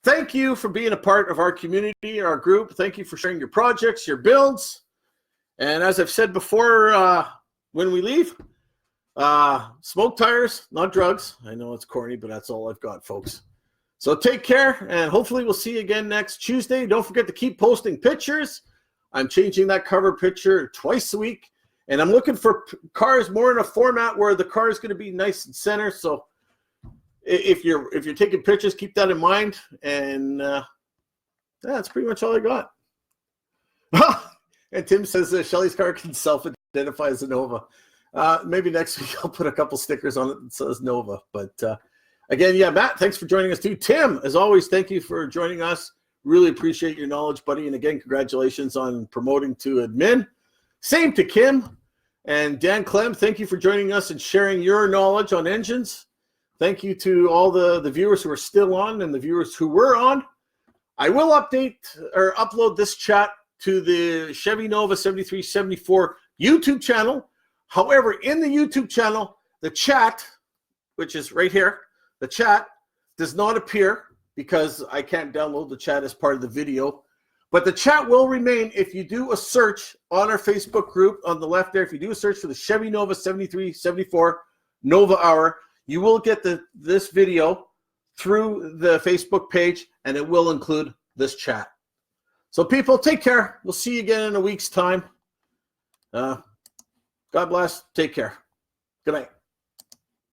[SPEAKER 1] thank you for being a part of our community, our group. Thank you for sharing your projects, your builds. And as I've said before, when we leave, smoke tires, not drugs. I know it's corny, but that's all I've got, folks. So take care, and hopefully we'll see you again next Tuesday. Don't forget to keep posting pictures. I'm changing that cover picture twice a week. And I'm looking for cars more in a format where the car is going to be nice and center. So if you're taking pictures, keep that in mind. And that's pretty much all I got. And Tim says Shelly's car can self-identify as a Nova. Maybe next week I'll put a couple stickers on it that says Nova. But again, yeah, Matt, thanks for joining us too. Tim, as always, thank you for joining us. Really appreciate your knowledge, buddy. And again, congratulations on promoting to admin. Same to Kim. And Dan Clem, thank you for joining us and sharing your knowledge on engines. Thank you to all the viewers who are still on and the viewers who were on. I will update or upload this chat to the Chevy Nova 7374 YouTube channel. However, in the YouTube channel, the chat, which is right here, the chat does not appear because I can't download the chat as part of the video. But the chat will remain if you do a search on our Facebook group on the left there. If you do a search for the Chevy Nova 7374 Nova Hour, you will get this video through the Facebook page, and it will include this chat. So people, take care. We'll see you again in a week's time. God bless. Take care. Good night.